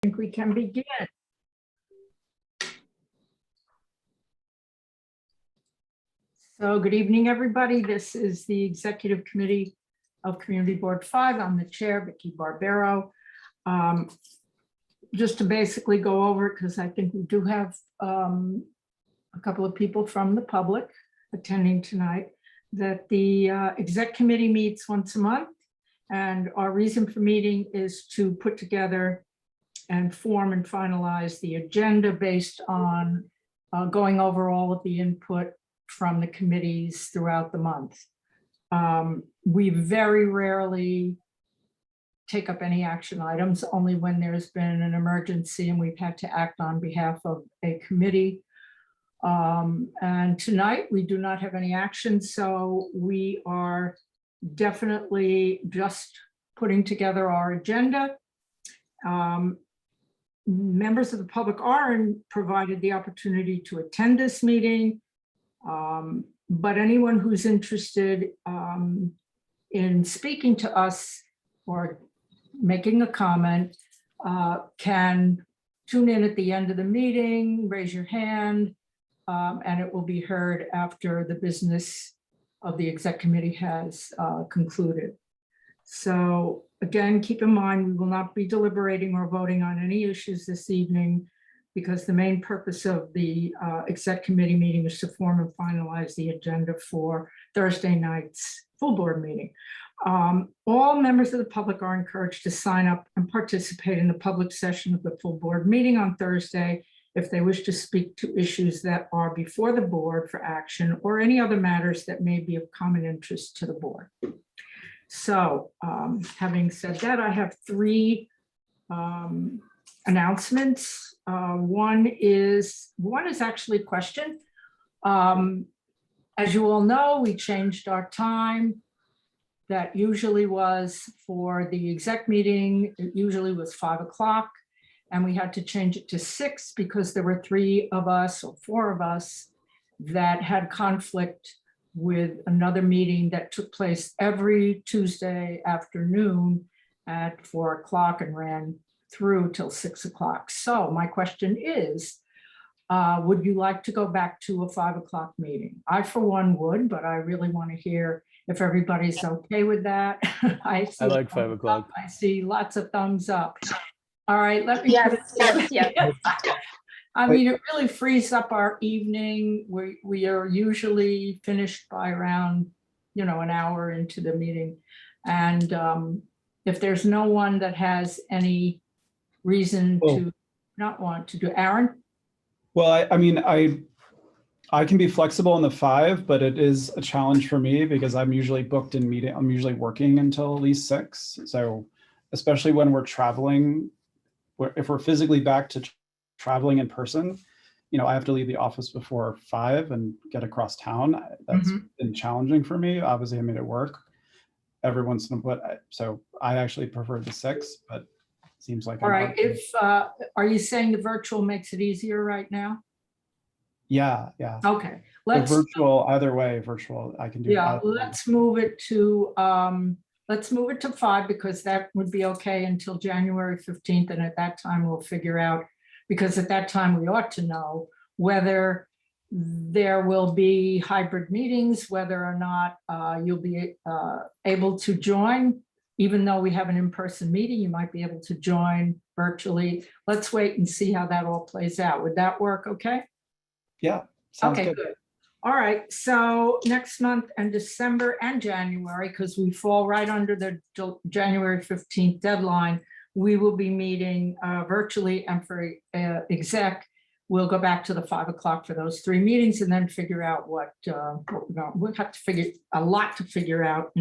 think we can begin. So good evening, everybody. This is the Executive Committee of Community Board 5. I'm the chair, Vicki Barbero. Just to basically go over it, because I think we do have a couple of people from the public attending tonight, that the exec committee meets once a month. And our reason for meeting is to put together and form and finalize the agenda based on going over all of the input from the committees throughout the month. We very rarely take up any action items, only when there's been an emergency and we've had to act on behalf of a committee. And tonight we do not have any action, so we are definitely just putting together our agenda. Members of the public are provided the opportunity to attend this meeting, but anyone who's interested in speaking to us or making a comment can tune in at the end of the meeting, raise your hand, and it will be heard after the business of the exec committee has concluded. So again, keep in mind, we will not be deliberating or voting on any issues this evening, because the main purpose of the exec committee meeting is to form and finalize the agenda for Thursday night's full board meeting. All members of the public are encouraged to sign up and participate in the public session of the full board meeting on Thursday if they wish to speak to issues that are before the board for action or any other matters that may be of common interest to the board. So having said that, I have three announcements. One is actually a question. As you all know, we changed our time. That usually was for the exec meeting, it usually was 5 o'clock, and we had to change it to 6 because there were 3 of us or 4 of us that had conflict with another meeting that took place every Tuesday afternoon at 4 o'clock and ran through till 6 o'clock. So my question is, would you like to go back to a 5 o'clock meeting? I, for one, would, but I really want to hear if everybody's okay with that. I like 5 o'clock. I see lots of thumbs up. All right, let me. Yes, yes. I mean, it really frees up our evening. We are usually finished by around, an hour into the meeting. And if there's no one that has any reason to not want to do, Aaron? Well, I mean, I can be flexible in the 5, but it is a challenge for me because I'm usually booked in meeting. I'm usually working until at least 6. So especially when we're traveling, if we're physically back to traveling in person, I have to leave the office before 5 and get across town. That's been challenging for me. Obviously, I made it work every once in a while. So I actually prefer the 6, but it seems like. All right. Are you saying the virtual makes it easier right now? Yeah. Okay. Virtual, either way, virtual, I can do. Yeah, let's move it to 5 because that would be okay until January 15th. And at that time, we'll figure out, because at that time we ought to know whether there will be hybrid meetings, whether or not you'll be able to join. Even though we have an in-person meeting, you might be able to join virtually. Let's wait and see how that all plays out. Would that work okay? Yeah. Okay, good. All right. So next month and December and January, because we fall right under the January 15th deadline, we will be meeting virtually, and for exec, we'll go back to the 5 o'clock for those 3 meetings and then figure out what we'll have to figure a lot to figure out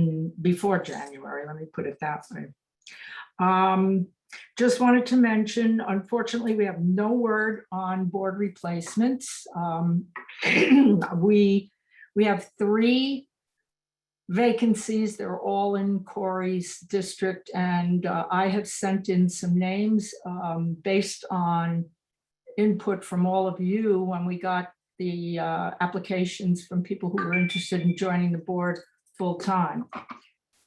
before January. Let me put it that way. Just wanted to mention, unfortunately, we have no word on board replacements. We have 3 vacancies. They're all in Corey's district, and I have sent in some names based on input from all of you when we got the applications from people who were interested in joining the board full time.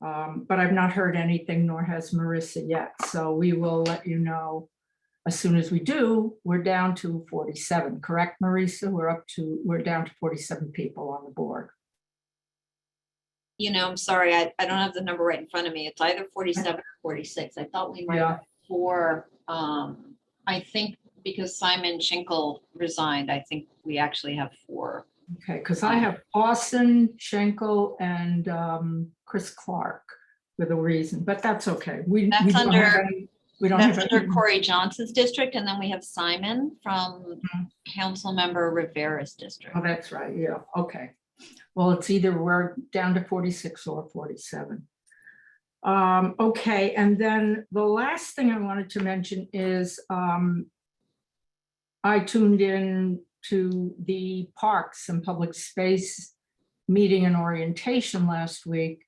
But I've not heard anything, nor has Marissa yet. So we will let you know as soon as we do, we're down to 47, correct, Marisa? We're down to 47 people on the board. I'm sorry, I don't have the number right in front of me. It's either 47 or 46. I thought we might have 4. I think because Simon Schenkel resigned, I think we actually have 4. Okay, because I have Austin, Schenkel, and Chris Clark with a reason, but that's okay. That's under any. Corey Johnson's district, and then we have Simon from Council Member Rivera's district. Oh, that's right, yeah, okay. Well, it's either we're down to 46 or 47. Okay, and then the last thing I wanted to mention is I tuned in to the Parks and Public Space meeting and orientation last week.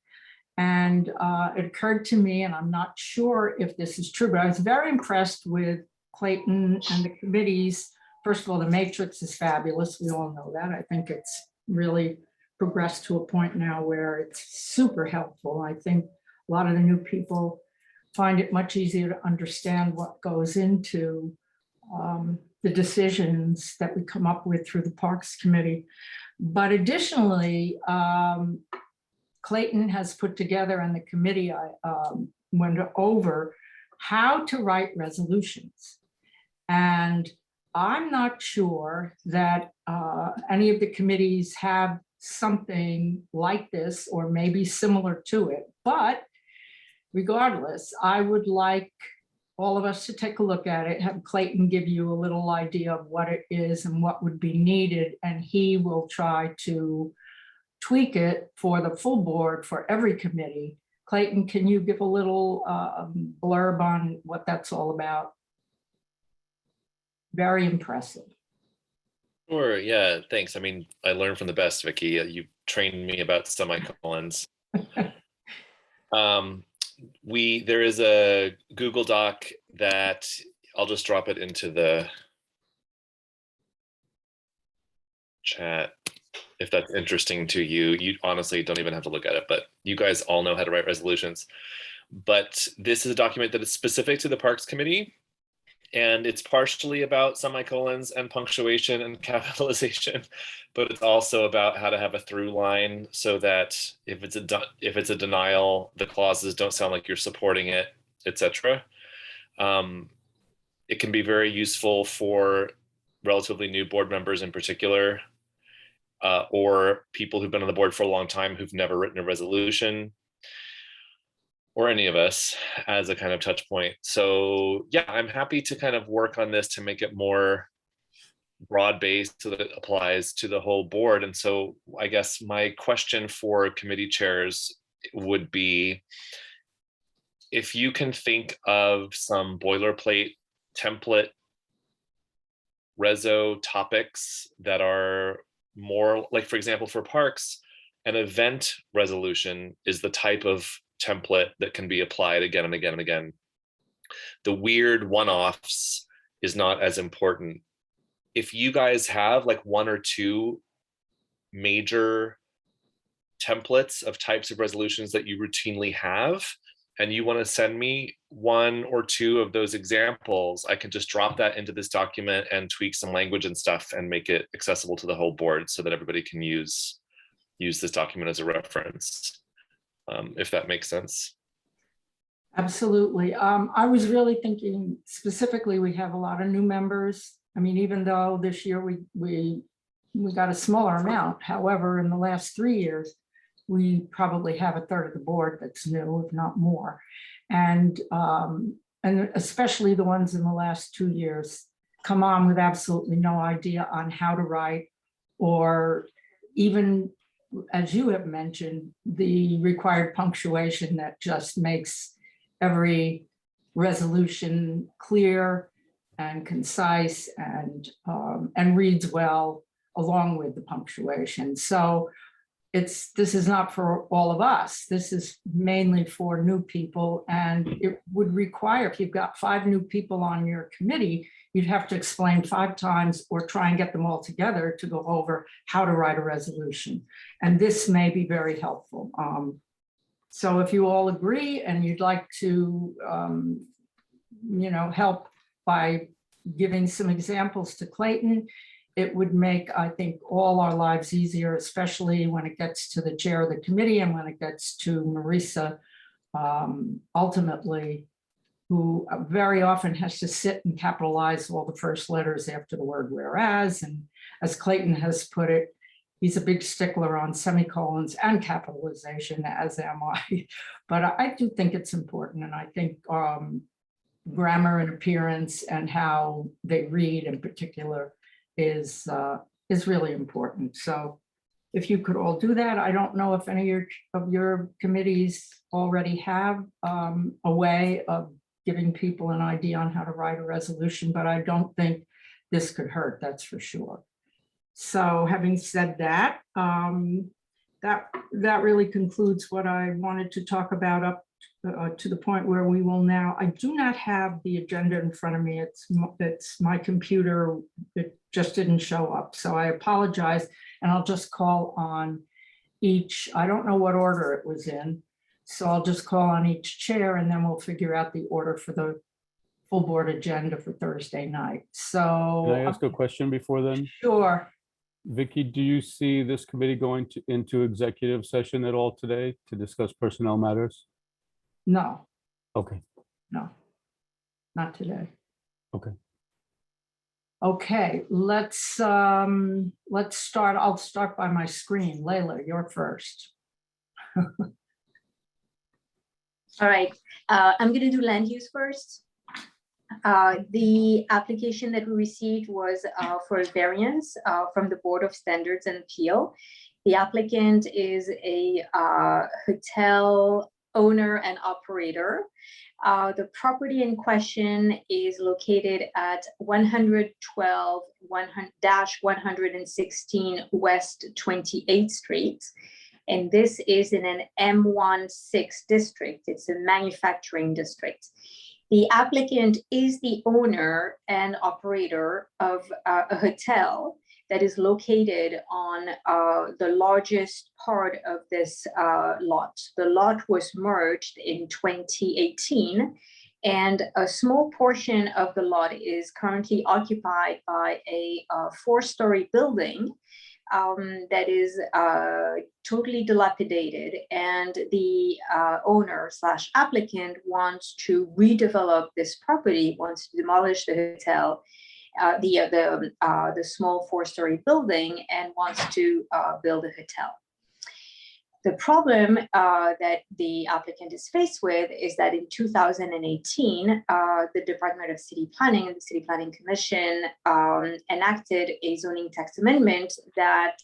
And it occurred to me, and I'm not sure if this is true, but I was very impressed with Clayton and the committees. First of all, the matrix is fabulous. We all know that. I think it's really progressed to a point now where it's super helpful. I think a lot of the new people find it much easier to understand what goes into the decisions that we come up with through the Parks Committee. But additionally, Clayton has put together, and the committee went over how to write resolutions. And I'm not sure that any of the committees have something like this or maybe similar to it. But regardless, I would like all of us to take a look at it, have Clayton give you a little idea of what it is and what would be needed, and he will try to tweak it for the full board for every committee. Clayton, can you give a little blurb on what that's all about? Very impressive. Sure, yeah, thanks. I mean, I learned from the best, Vicky. You trained me about semicolons. There is a Google Doc that I'll just drop it into the chat if that's interesting to you. You honestly don't even have to look at it, but you guys all know how to write resolutions. But this is a document that is specific to the Parks Committee, and it's partially about semicolons and punctuation and capitalization, but it's also about how to have a through line so that if it's a denial, the clauses don't sound like you're supporting it, etc. It can be very useful for relatively new board members in particular, or people who've been on the board for a long time who've never written a resolution, or any of us, as a kind of touch point. So yeah, I'm happy to kind of work on this to make it more broad-based so that it applies to the whole board. And so I guess my question for committee chairs would be, if you can think of some boilerplate template reso topics that are more like, for example, for parks, an event resolution is the type of template that can be applied again and again and again. The weird one-offs is not as important. If you guys have like 1 or 2 major templates of types of resolutions that you routinely have, and you want to send me 1 or 2 of those examples, I can just drop that into this document and tweak some language and stuff and make it accessible to the whole board so that everybody can use this document as a reference. If that makes sense. Absolutely. I was really thinking specifically, we have a lot of new members. I mean, even though this year we got a smaller amount, however, in the last 3 years, we probably have 1/3 of the board that's new, if not more. And especially the ones in the last 2 years come on with absolutely no idea on how to write, or even, as you have mentioned, the required punctuation that just makes every resolution clear and concise and reads well along with the punctuation. So this is not for all of us. This is mainly for new people, and it would require, if you've got 5 new people on your committee, you'd have to explain 5 times or try and get them all together to go over how to write a resolution. And this may be very helpful. So if you all agree and you'd like to, help by giving some examples to Clayton, it would make, I think, all our lives easier, especially when it gets to the chair of the committee and when it gets to Marisa, ultimately, who very often has to sit and capitalize all the first letters after the word whereas. And as Clayton has put it, he's a big stickler on semicolons and capitalization, as am I. But I do think it's important. And I think grammar and appearance and how they read in particular is really important. So if you could all do that, I don't know if any of your committees already have a way of giving people an idea on how to write a resolution, but I don't think this could hurt, that's for sure. So having said that, that really concludes what I wanted to talk about up to the point where we will now, I do not have the agenda in front of me. It's my computer, it just didn't show up. So I apologize, and I'll just call on each, I don't know what order it was in. So I'll just call on each chair and then we'll figure out the order for the full board agenda for Thursday night. So. Can I ask a question before then? Sure. Vicky, do you see this committee going into executive session at all today to discuss personnel matters? No, Okay, no, not today. okay. Okay, let's start. I'll start by my screen. Layla, you're first. All right, I'm going to do land use first. The application that we received was for a variance from the Board of Standards and Appeal. The applicant is a hotel owner and operator. The property in question is located at 112-116 West 28th Street. And this is in an M16 district. It's a manufacturing district. The applicant is the owner and operator of a hotel that is located on the largest part of this lot. The lot was merged in 2018, and a small portion of the lot is currently occupied by a 4-story building that is totally dilapidated, and the owner / applicant wants to redevelop this property, wants to demolish the hotel, the small 4-story building, and wants to build a hotel. The problem that the applicant is faced with is that in 2018, the Department of City Planning and the City Planning Commission enacted a zoning text amendment that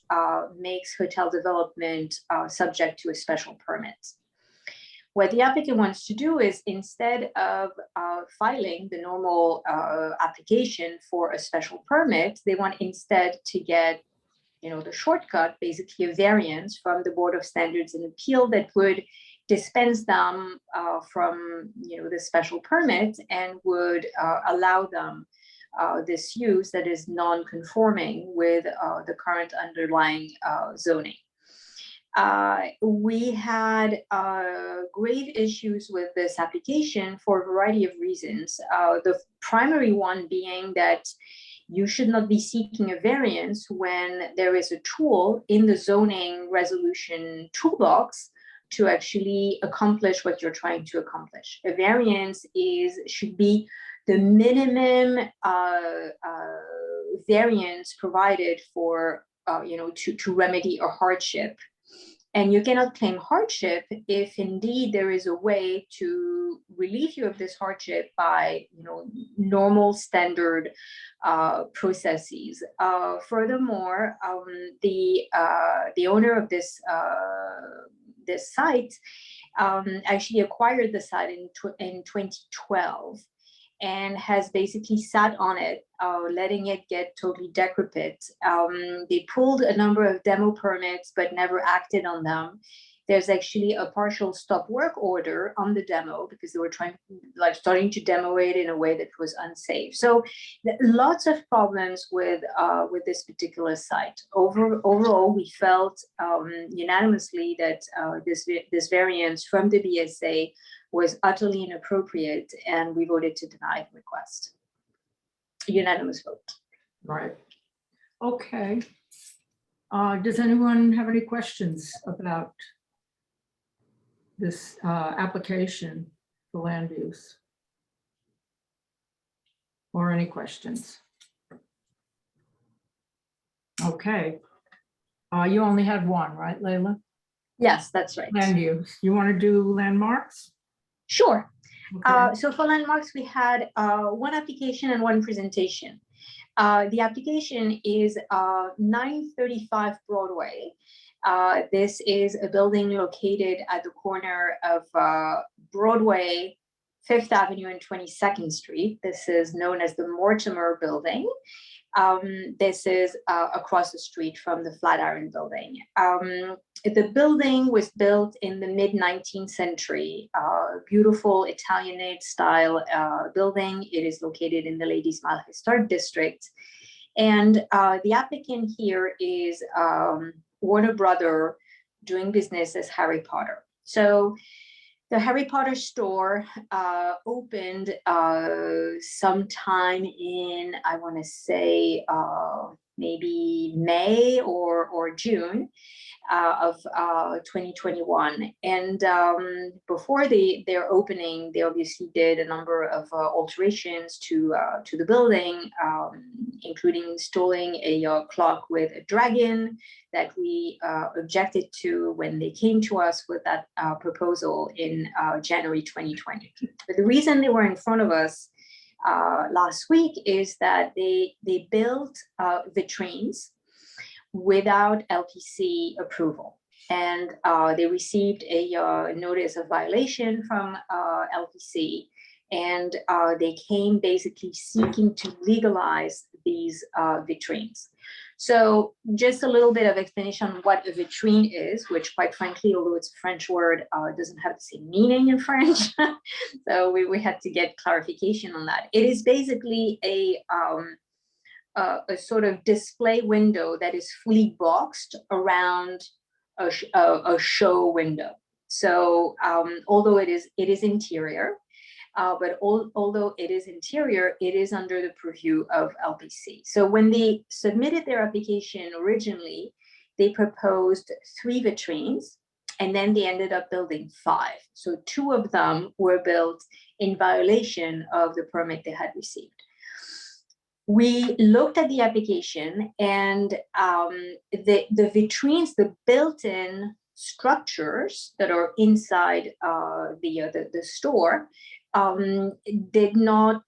makes hotel development subject to a special permit. What the applicant wants to do is, instead of filing the normal application for a special permit, they want instead to get the shortcut, basically a variance from the Board of Standards and Appeal that would dispense them from the special permit and would allow them this use that is non-conforming with the current underlying zoning. We had great issues with this application for a variety of reasons. The primary one being that you should not be seeking a variance when there is a tool in the zoning resolution toolbox to actually accomplish what you're trying to accomplish. A variance should be the minimum variance provided for to remedy a hardship. And you cannot claim hardship if indeed there is a way to relieve you of this hardship by normal standard processes. Furthermore, the owner of this site actually acquired the site in 2012 and has basically sat on it, letting it get totally decrepit. They pulled a number of demo permits, but never acted on them. There's actually a partial stop work order on the demo because they were starting to demo it in a way that was unsafe. So lots of problems with this particular site. Overall, we felt unanimously that this variance from the BSA was utterly inappropriate, and we voted to deny the request. unanimous vote. Right. Okay. Does anyone have any questions about this application for land use? Or any questions? Okay. You only had one, right, Leila? Yes, that's right. Land use. You want to do landmarks? Sure. Okay. So for landmarks, we had one application and one presentation. The application is 935 Broadway. This is a building located at the corner of Broadway, 5th Avenue and 22nd Street. This is known as the Mortimer Building. This is across the street from the Flatiron Building. The building was built in the mid-19th century, beautiful Italianate style building. It is located in the Ladies Mile Historic District. And the applicant here is Warner Brother doing business as Harry Potter. So the Harry Potter store opened sometime in, I want to say, maybe May or June of 2021. And before their opening, they obviously did a number of alterations to the building, including installing a clock with a dragon that we objected to when they came to us with that proposal in January 2020. But the reason they were in front of us last week is that they built vitrines without LPC approval. And they received a notice of violation from LPC. And they came basically seeking to legalize these vitrines. So just a little bit of explanation on what a vitrine is, which quite frankly, although it's a French word, doesn't have the same meaning in French. So we had to get clarification on that. It is basically a sort of display window that is fully boxed around a show window. So although it is interior, but although it is interior, it is under the purview of LPC. So when they submitted their application originally, they proposed 3 vitrines, and then they ended up building 5. So 2 of them were built in violation of the permit they had received. We looked at the application, and the vitrines, the built-in structures that are inside the store, did not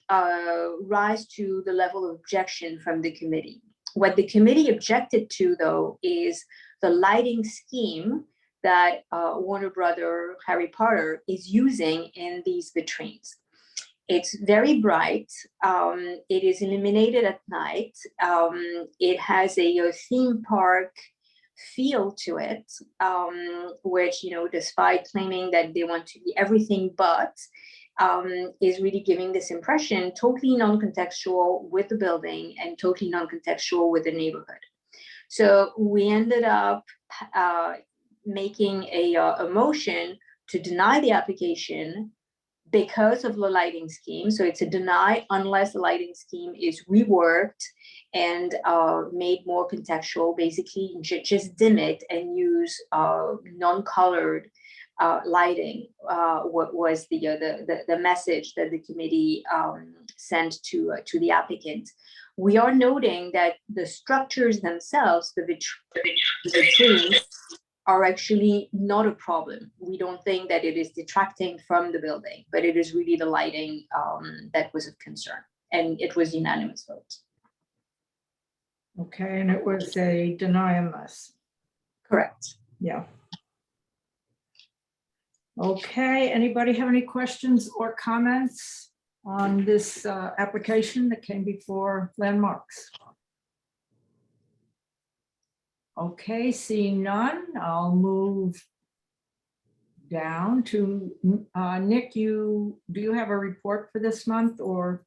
rise to the level of objection from the committee. What the committee objected to, though, is the lighting scheme that Warner Brother Harry Potter is using in these vitrines. It's very bright. It is illuminated at night. It has a theme park feel to it, which, despite claiming that they want to be everything but, is really giving this impression, totally non-contextual with the building and totally non-contextual with the neighborhood. So we ended up making a motion to deny the application because of the lighting scheme. So it's a deny unless the lighting scheme is reworked and made more contextual, basically just dim it and use non-colored lighting. What was the message that the committee sent to the applicant. We are noting that the structures themselves, the vitrines, are actually not a problem. We don't think that it is detracting from the building, but it is really the lighting that was of concern, and it was unanimous vote. Okay, and it was a deny unless. Correct. Yeah. Okay, anybody have any questions or comments on this application that came before landmarks? Okay, seeing none, I'll move down to Nick. Do you have a report for this month, or?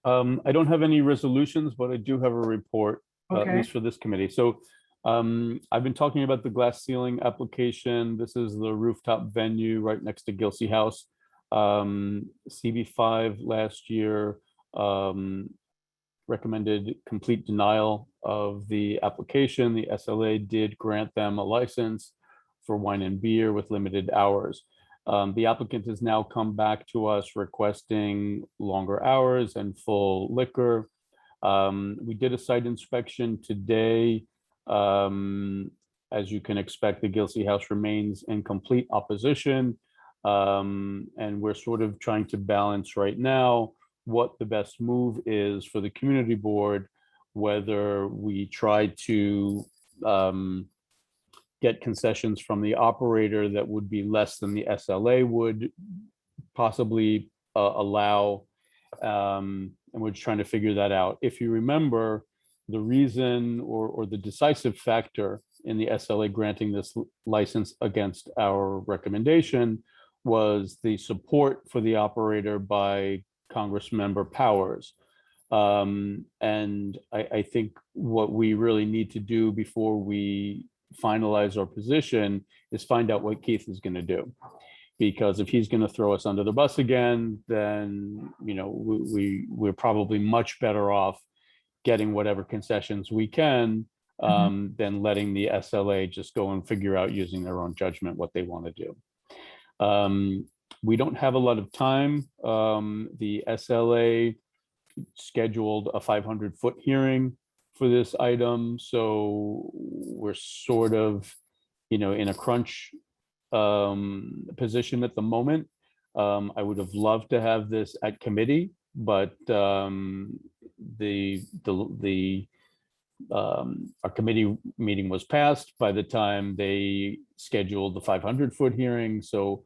I don't have any resolutions, but I do have a report, at Okay. least for this committee. So I've been talking about the glass ceiling application. This is the rooftop venue right next to Gilsey House. CB5 last year recommended complete denial of the application. The SLA did grant them a license for wine and beer with limited hours. The applicant has now come back to us requesting longer hours and full liquor. We did a site inspection today. As you can expect, the Gilsey House remains in complete opposition. And we're sort of trying to balance right now what the best move is for the community board, whether we try to get concessions from the operator that would be less than the SLA would possibly allow. And we're trying to figure that out. If you remember, the reason or the decisive factor in the SLA granting this license against our recommendation was the support for the operator by Congressmember Powers. And I think what we really need to do before we finalize our position is find out what Keith is going to do. Because if he's going to throw us under the bus again, then we're probably much better off getting whatever concessions we can than letting the SLA just go and figure out using their own judgment what they want to do. We don't have a lot of time. The SLA scheduled a 500-foot hearing for this item, so we're sort of, in a crunch position at the moment. I would have loved to have this at committee, but our committee meeting was passed by the time they scheduled the 500-foot hearing. So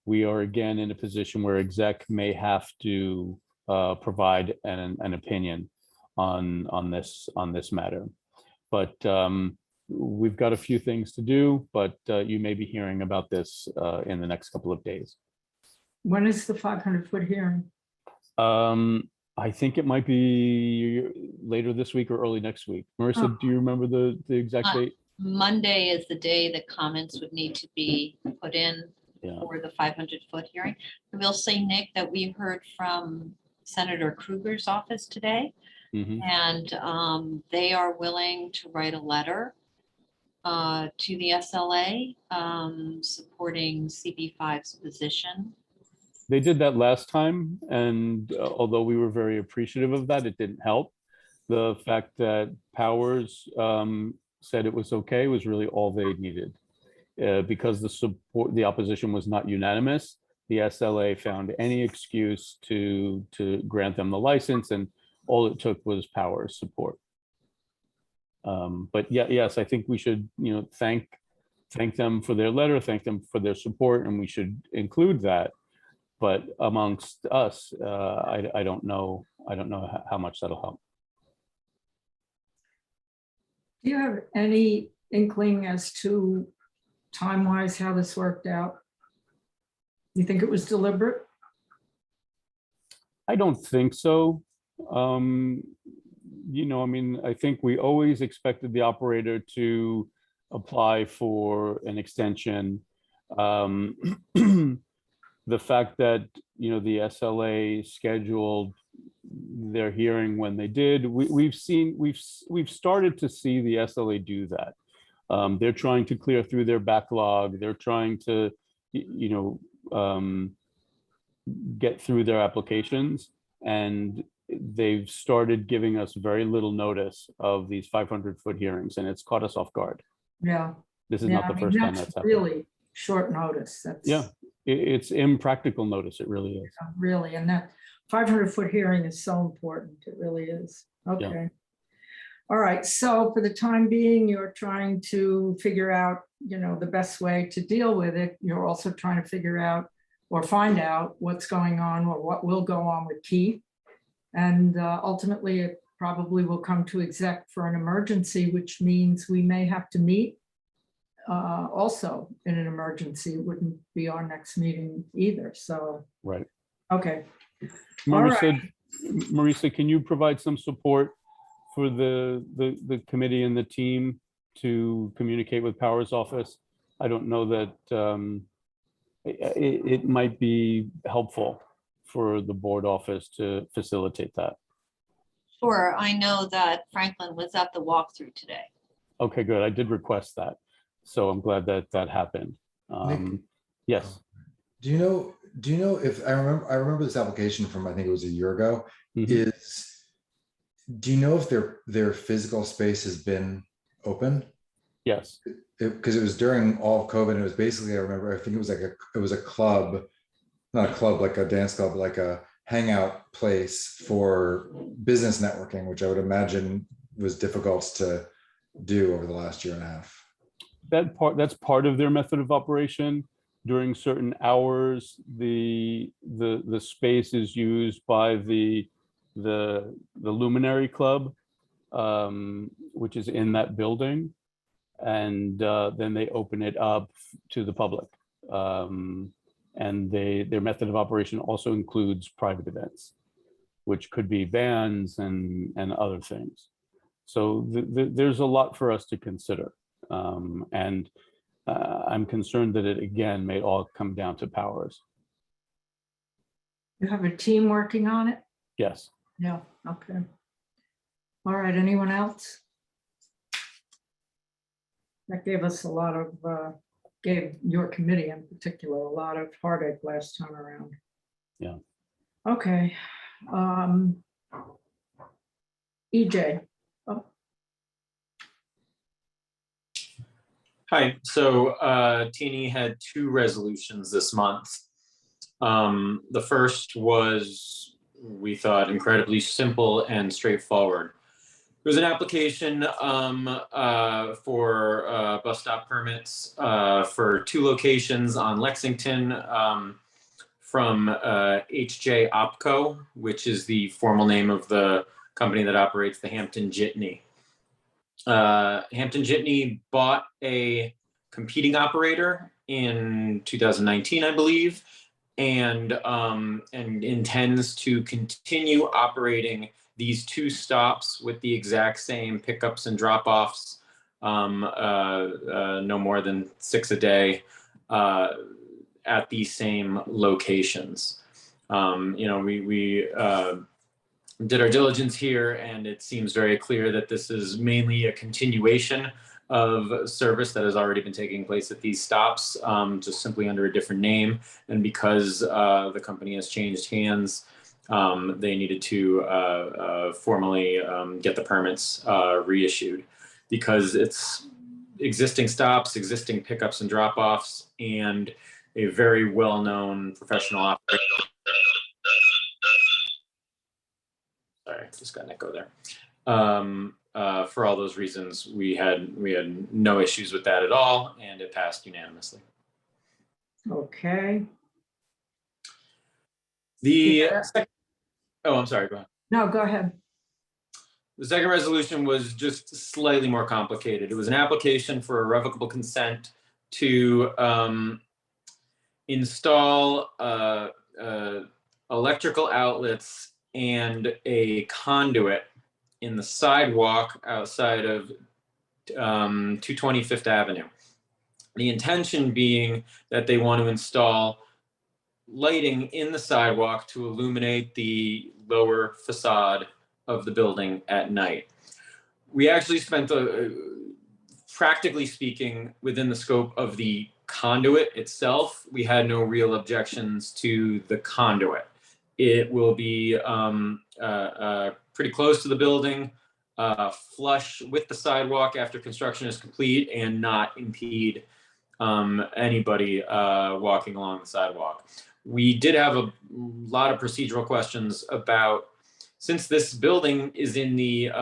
we are again in a position where exec may have to provide an opinion on this matter. But we've got a few things to do, but you may be hearing about this in the next couple of days. When is the 500-foot hearing? I think it might be later this week or early next week. Marissa, do you remember the exact date? Monday is the day that comments would need to be put in for the 500-foot hearing. I will say, Nick, that we heard from Senator Kruger's office today, and they are willing to write a letter to the SLA supporting CB5's position. They did that last time, and although we were very appreciative of that, it didn't help. The fact that Powers said it was okay was really all they needed. Because the opposition was not unanimous, the SLA found any excuse to grant them the license, and all it took was Powers' support. But yes, I think we should, thank them for their letter, thank them for their support, and we should include that. But amongst us, I don't know how much that'll help. Do you have any inkling as to time-wise how this worked out? You think it was deliberate? I don't think so. I think we always expected the operator to apply for an extension. The fact that, the SLA scheduled their hearing when they did, we've started to see the SLA do that. They're trying to clear through their backlog. They're trying to, get through their applications, and they've started giving us very little notice of these 500-foot hearings, and it's caught us off guard. Yeah. This is not the first time that's happened. Really short notice. That's it's impractical notice. It really is. Really, and that 500-foot hearing is so important. It really is. Okay. All right. So for the time being, you're trying to figure out, the best way to deal with it. You're also trying to figure out or find out what's going on or what will go on with Keith. And ultimately, it probably will come to exec for an emergency, which means we may have to meet also in an emergency. It wouldn't be our next meeting either. So, right. Okay. Marissa, can you provide some support for the committee and the team to communicate with Powers' office? I don't know that it might be helpful for the board office to facilitate that. Sure, I know that Franklin was at the walkthrough today. Okay, good. I did request that. So I'm glad that that happened. Yes. Do you know if I remember this application from, I think it was a year ago. Mhm. Do you know if their physical space has been open? Yes. Because it was during all of COVID, and it was basically, I think it was like it was a club, not a club like a dance club, like a hangout place for business networking, which I would imagine was difficult to do over the last year and a half. That's part of their method of operation. During certain hours, the space is used by the Luminary Club, which is in that building, and then they open it up to the public. And their method of operation also includes private events, which could be bands and other things. So there's a lot for us to consider. And I'm concerned that it, again, may all come down to powers. You have a team working on it? Yes. Yeah, okay. All right, anyone else? That gave us a lot of, gave your committee in particular, a lot of heartache last time around. Yeah. Okay. EJ. Oh, Hi, so Teeny had 2 resolutions this month. The first was, we thought, incredibly simple and straightforward. It was an application for bus stop permits for 2 locations on Lexington from HJ Opco, which is the formal name of the company that operates the Hampton Jitney. Hampton Jitney bought a competing operator in 2019, I believe, and intends to continue operating these 2 stops with the exact same pickups and drop-offs, no more than 6 a day, at these same locations. We did our diligence here, and it seems very clear that this is mainly a continuation of service that has already been taking place at these stops, just simply under a different name. And because the company has changed hands, they needed to formally get the permits reissued, because it's existing stops, existing pickups and drop-offs, and a very well-known professional operator. Sorry, just got an echo there. For all those reasons, we had no issues with that at all, and it passed unanimously. okay. Oh, I'm sorry, go ahead. No, go ahead. The second resolution was just slightly more complicated. It was an application for irrevocable consent to install electrical outlets and a conduit in the sidewalk outside of 220 Fifth Avenue. The intention being that they want to install lighting in the sidewalk to illuminate the lower facade of the building at night. We actually spent, practically speaking, within the scope of the conduit itself, we had no real objections to the conduit. It will be pretty close to the building, flush with the sidewalk after construction is complete, and not impede anybody walking along the sidewalk. We did have a lot of procedural questions about, since this building is in the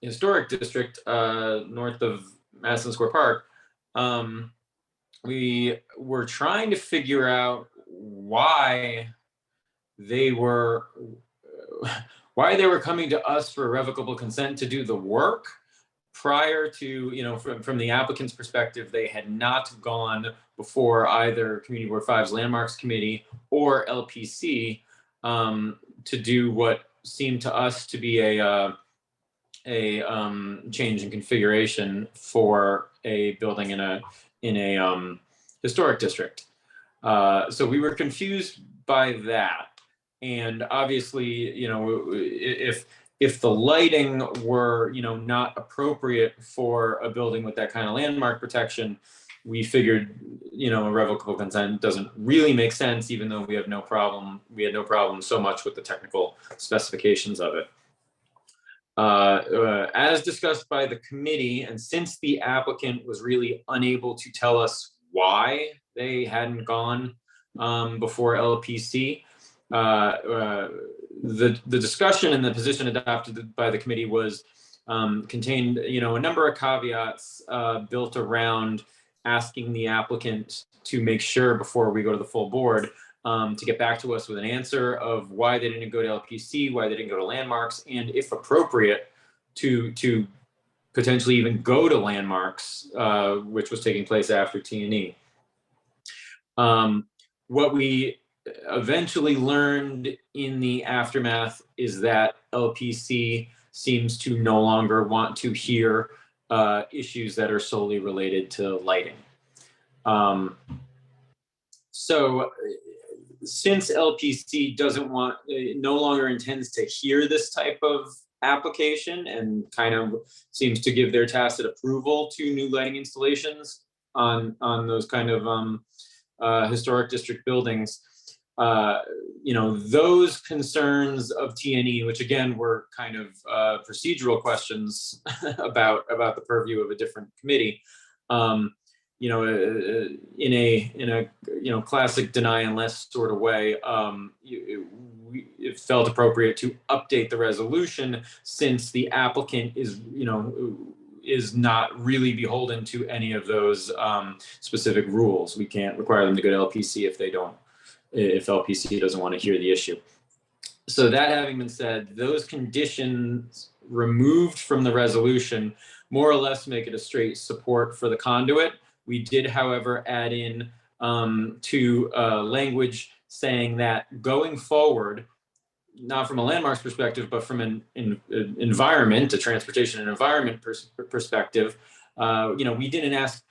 historic district north of Madison Square Park, we were trying to figure out why they were coming to us for irrevocable consent to do the work. Prior to, from the applicant's perspective, they had not gone before either Community Board 5's Landmarks Committee or LPC to do what seemed to us to be a change in configuration for a building in a historic district. So we were confused by that. And obviously, if if the lighting were, not appropriate for a building with that kind of landmark protection, we figured, a revocable consent doesn't really make sense, even though we had no problem so much with the technical specifications of it. As discussed by the committee, and since the applicant was really unable to tell us why they hadn't gone before LPC, the discussion and the position adopted by the committee was contained, a number of caveats built around asking the applicant to make sure before we go to the full board to get back to us with an answer of why they didn't go to LPC, why they didn't go to landmarks, and if appropriate, to potentially even go to landmarks, which was taking place after T&E. What we eventually learned in the aftermath is that LPC seems to no longer want to hear issues that are solely related to lighting. So since LPC no longer intends to hear this type of application and kind of seems to give their tacit approval to new lighting installations on those kind of historic district buildings, those concerns of T&E, which again were kind of procedural questions about the purview of a different committee, in a classic deny unless sort of way, it felt appropriate to update the resolution since the applicant is not really beholden to any of those specific rules. We can't require them to go to LPC if LPC doesn't want to hear the issue. So that having been said, those conditions removed from the resolution more or less make it a straight support for the conduit. We did, however, add in to language saying that going forward, not from a landmarks perspective, but from an environment, a transportation and environment perspective, we didn't ask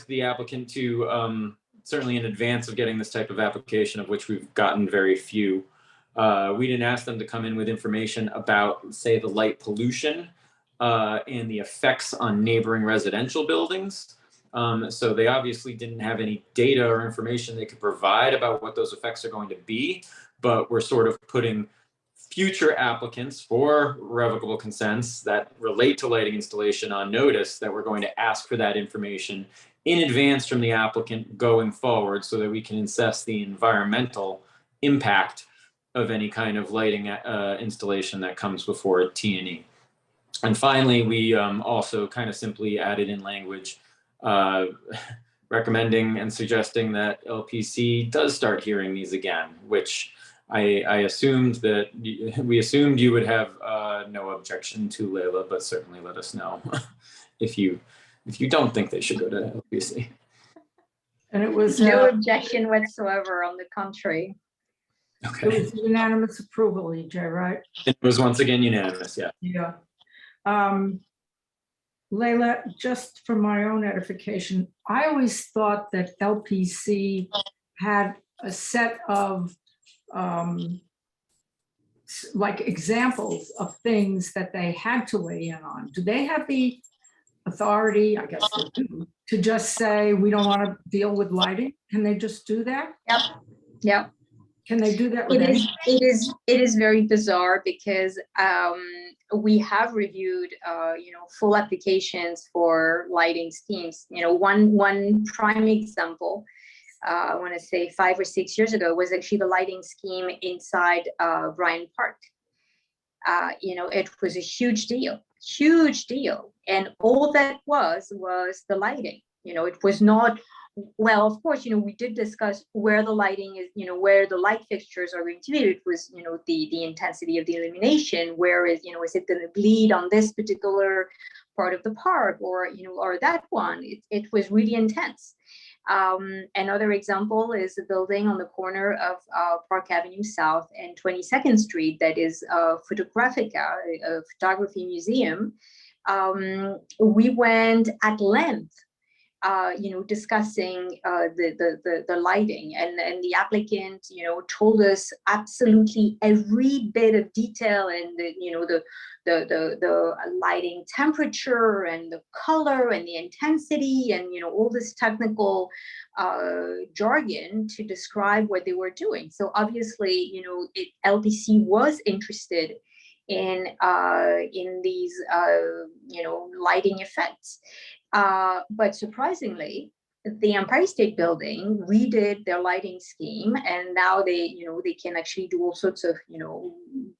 the applicant to, certainly in advance of getting this type of application, of which we've gotten very few, we didn't ask them to come in with information about, say, the light pollution and the effects on neighboring residential buildings. So they obviously didn't have any data or information they could provide about what those effects are going to be, but we're sort of putting future applicants for revocable consents that relate to lighting installation on notice that we're going to ask for that information in advance from the applicant going forward so that we can assess the environmental impact of any kind of lighting installation that comes before T&E. And finally, we also kind of simply added in language recommending and suggesting that LPC does start hearing these again, which I assumed that we assumed you would have no objection to, Layla, but certainly let us know if you don't think they should go to LPC. And it was No objection whatsoever, on the contrary. Okay. it was unanimous approval, EJ, right? It was once again unanimous, yeah. Yeah. Layla, just for my own edification, I always thought that LPC had a set of like examples of things that they had to weigh in on. Do they have the authority, I guess they do, to just say, we don't want to deal with lighting? Can they just do that? Yep. Can they do that with anything? It is very bizarre because we have reviewed full applications for lighting schemes. One prime example, I want to say 5 or 6 years ago, was actually the lighting scheme inside Bryant Park. It was a huge deal, and all that was the lighting. It was not. Well, of course, we did discuss where the lighting is, where the light fixtures are going to be. It was, the intensity of the illumination. Where is it going to bleed on this particular part of the park, or that one? It was really intense. Another example is a building on the corner of Park Avenue South and 22nd Street that is Photographica, a photography museum. We went at length discussing the lighting, and the applicant, told us absolutely every bit of detail, and the lighting temperature and the color and the intensity, and all this technical jargon to describe what they were doing. So obviously, LPC was interested in these lighting effects. But surprisingly, the Empire State Building redid their lighting scheme, and now they can actually do all sorts of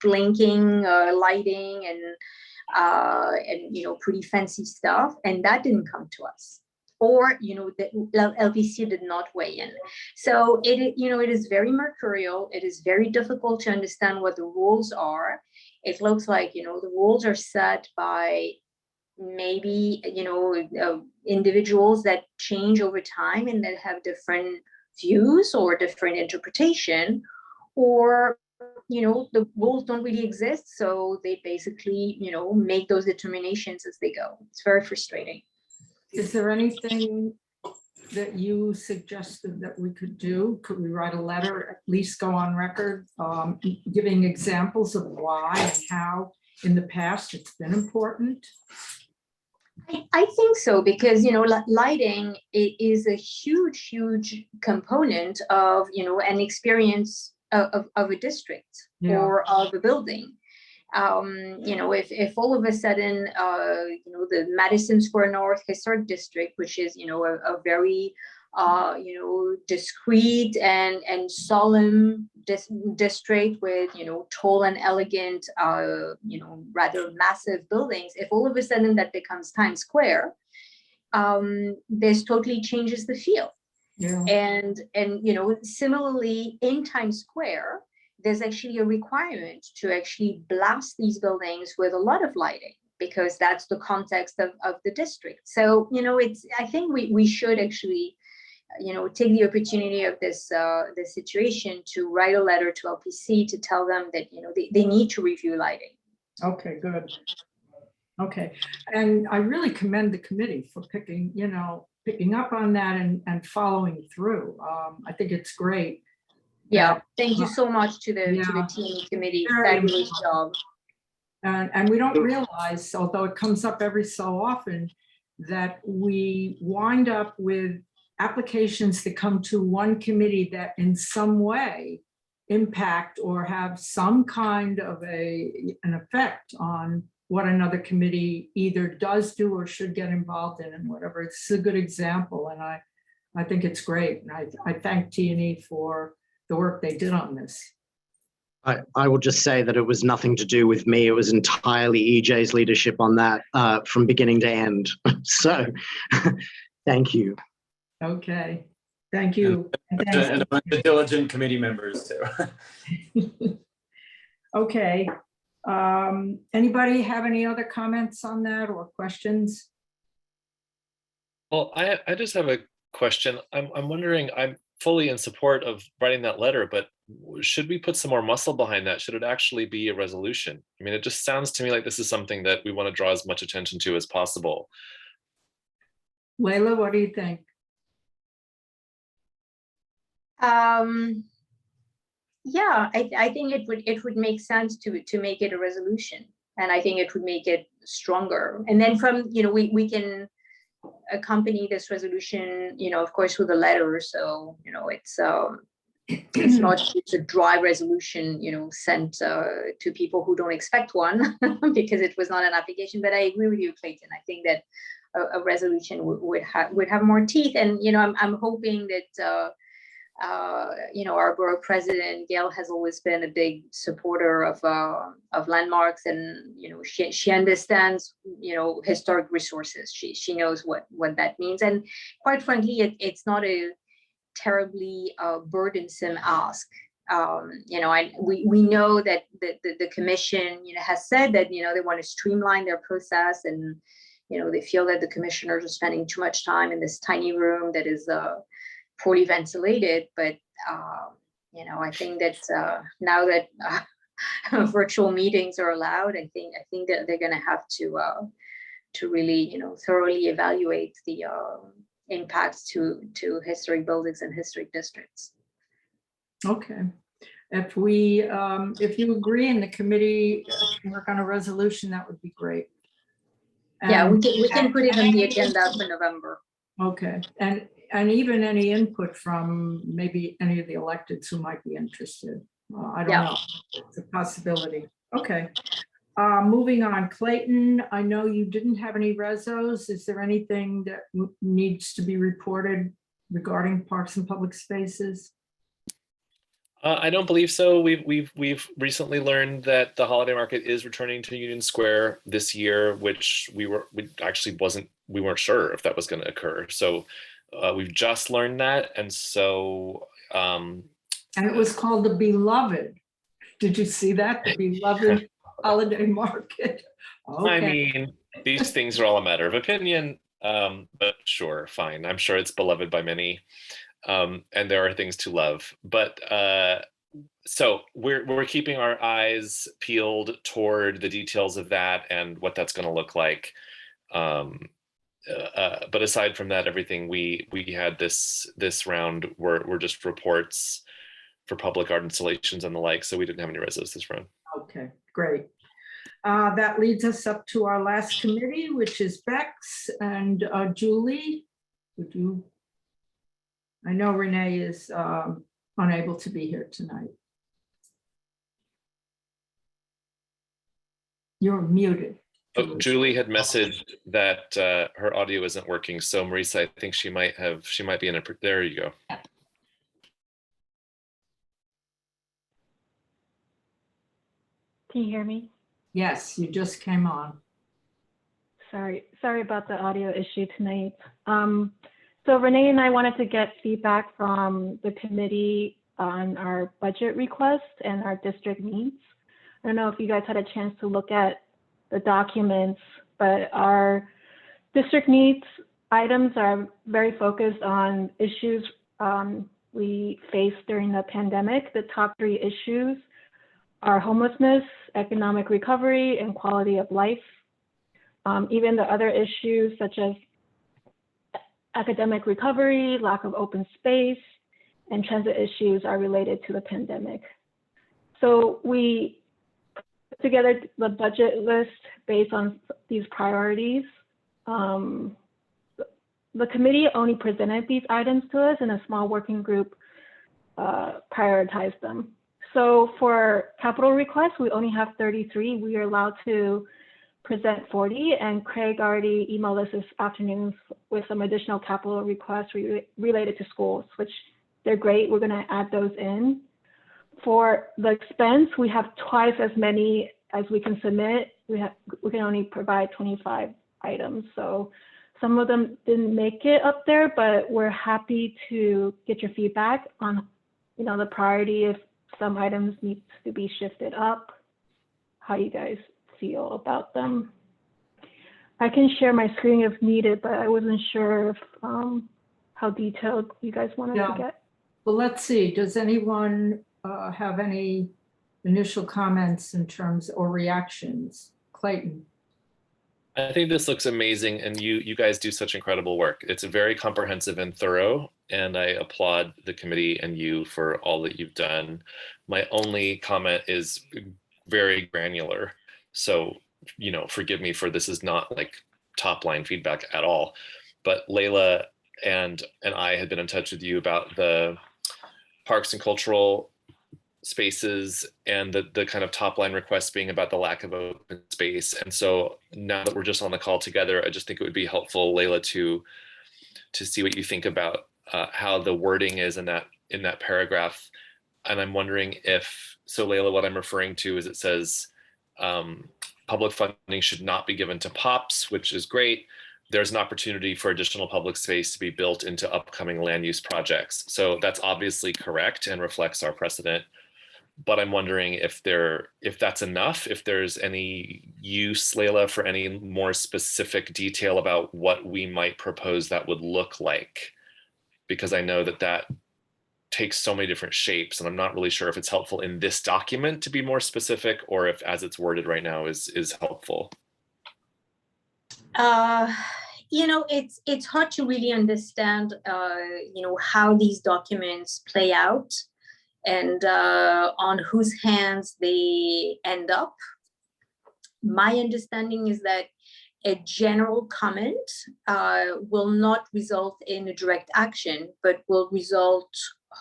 blinking lighting and pretty fancy stuff, and that didn't come to us, or the LPC did not weigh in. So it is very mercurial. It is very difficult to understand what the rules are. It looks like the rules are set by maybe individuals that change over time and that have different views or different interpretation, or the rules don't really exist, so they basically make those determinations as they go. It's very frustrating. Is there anything that you suggested that we could do? Could we write a letter, at least go on record, giving examples of why and how in the past it's been important? I think so, because lighting is a huge component of an experience of a district, Yeah. or of a building. If all of a sudden the Madison Square North Historic District, which is a very discreet and solemn district with tall and elegant rather massive buildings, if all of a sudden that becomes Times Square, this totally changes the feel. Yeah. And similarly in Times Square, there's actually a requirement to actually blast these buildings with a lot of lighting, because that's the context of the district. So I think we should actually take the opportunity of this situation to write a letter to LPC to tell them that they need to review lighting. Okay, good. Okay, and I really commend the committee for picking up on that and following through. I think it's great. Yeah, thank you so much to the Yeah. team committee. Very Fabulous job. And we don't realize, although it comes up every so often, that we wind up with applications that come to one committee that in some way impact or have some kind of an effect on what another committee either does do or should get involved in, and whatever. It's a good example, and I think it's great. And I thank T&E for the work they did on this. I will just say that it was nothing to do with me. It was entirely EJ's leadership on that from beginning to end. So thank you. Okay, thank you. And a bunch of diligent committee members too. Okay, anybody have any other comments on that or questions? Well, I just have a question. I'm wondering, I'm fully in support of writing that letter, but should we put some more muscle behind that? Should it actually be a resolution? I mean, it just sounds to me like this is something that we want to draw as much attention to as possible. Layla, what do you think? Yeah, I think it would make sense to make it a resolution, and I think it would make it stronger. And then from we can accompany this resolution, of course, with a letter. So it's not just a dry resolution, sent to people who don't expect one because it was not an application. But I agree with you, Clayton. I think that a resolution would have more teeth, and I'm hoping that. Our borough president, Gail, has always been a big supporter of landmarks, and she understands historic resources. She knows what that means, and quite frankly, it's not a terribly burdensome ask. We know that the commission has said that they want to streamline their process, and they feel that the commissioners are spending too much time in this tiny room that is poorly ventilated, but I think that now that virtual meetings are allowed, I think that they're going to have to really thoroughly evaluate the impacts to historic buildings and historic districts. Okay. If we, if you agree and the committee can work on a resolution, that would be great. Yeah, we And- can put it on the agenda for November. Okay, and even any input from maybe any of the electeds who might be interested. I don't Yeah. know, it's a possibility. Okay. Moving on, Clayton, I know you didn't have any resos. Is there anything that needs to be reported regarding parks and public spaces? I don't believe so. We've recently learned that the holiday market is returning to Union Square this year, which we weren't sure if that was going to occur. So we've just learned that, and so And it was called the Beloved. Did you see that? The Beloved Holiday Market. I Okay, mean, these things are all a matter of opinion, but sure, fine. I'm sure it's beloved by many. And there are things to love, but so we're keeping our eyes peeled toward the details of that and what that's going to look like. But aside from that, everything we had this round were just reports for public art installations and the like. So we didn't have any resos this round. okay, great. That leads us up to our last committee, which is Bex and Julie. Would you? I know Renee is unable to be here tonight. You're muted. Oh, Julie had messaged that her audio isn't working. So Marisa, I think she might be in a, there you go. Can you hear me? Yes, you just came on. Sorry about the audio issue tonight. So Renee and I wanted to get feedback from the committee on our budget request and our district needs. I don't know if you guys had a chance to look at the documents, but our district needs items are very focused on issues we faced during the pandemic. The top 3 issues are homelessness, economic recovery, and quality of life. Even the other issues such as academic recovery, lack of open space, and transit issues are related to the pandemic. So we put together the budget list based on these priorities. The committee only presented these items to us, and a small working group prioritized them. So for capital requests, we only have 33. We are allowed to present 40, and Craig already emailed us this afternoon with some additional capital requests related to schools, which they're great. We're going to add those in. For the expense, we have twice as many as we can submit. We can only provide 25 items. So some of them didn't make it up there, but we're happy to get your feedback on, the priority if some items need to be shifted up, how you guys feel about them. I can share my screen if needed, but I wasn't sure if how detailed you guys wanted to get. Well, let's see. Does anyone have any initial comments in terms or reactions? Clayton. I think this looks amazing, and you guys do such incredible work. It's very comprehensive and thorough, and I applaud the committee and you for all that you've done. My only comment is very granular. So, forgive me for this is not like top line feedback at all, but Layla and I had been in touch with you about the parks and cultural spaces and the kind of top line requests being about the lack of open space. And so now that we're just on the call together, I just think it would be helpful, Layla, to see what you think about how the wording is in that paragraph. And I'm wondering so Layla, what I'm referring to is it says, public funding should not be given to POPs, which is great. There's an opportunity for additional public space to be built into upcoming land use projects. So that's obviously correct and reflects our precedent. But I'm wondering if that's enough, if there's any use, Layla, for any more specific detail about what we might propose that would look like. Because I know that takes so many different shapes, and I'm not really sure if it's helpful in this document to be more specific, or if as it's worded right now is helpful. it's hard to really understand, how these documents play out and on whose hands they end up. My understanding is that a general comment will not result in a direct action, but will result,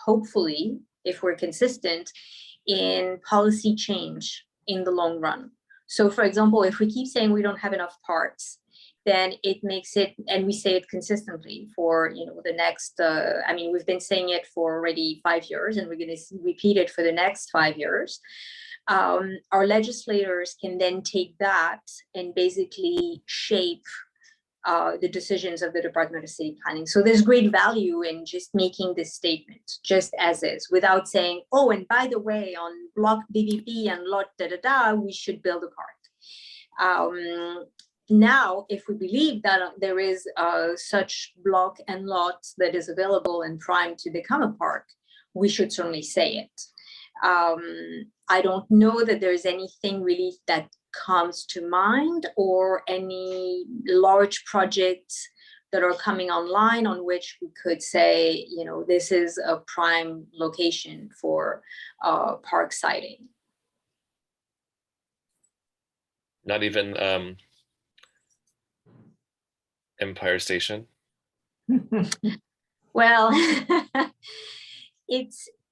hopefully, if we're consistent, in policy change in the long run. So, for example, if we keep saying we don't have enough parks, then it makes it, and we say it consistently for the next. We've been saying it for already 5 years, and we're going to repeat it for the next 5 years. Our legislators can then take that and basically shape the decisions of the Department of City Planning. So there's great value in just making this statement just as is, without saying, oh, and by the way, on block BBB and lot we should build a park. Now, if we believe that there is such block and lot that is available and primed to become a park, we should certainly say it. I don't know that there's anything really that comes to mind, or any large projects that are coming online on which we could say, this is a prime location for park siting. Not even Empire Station. Well,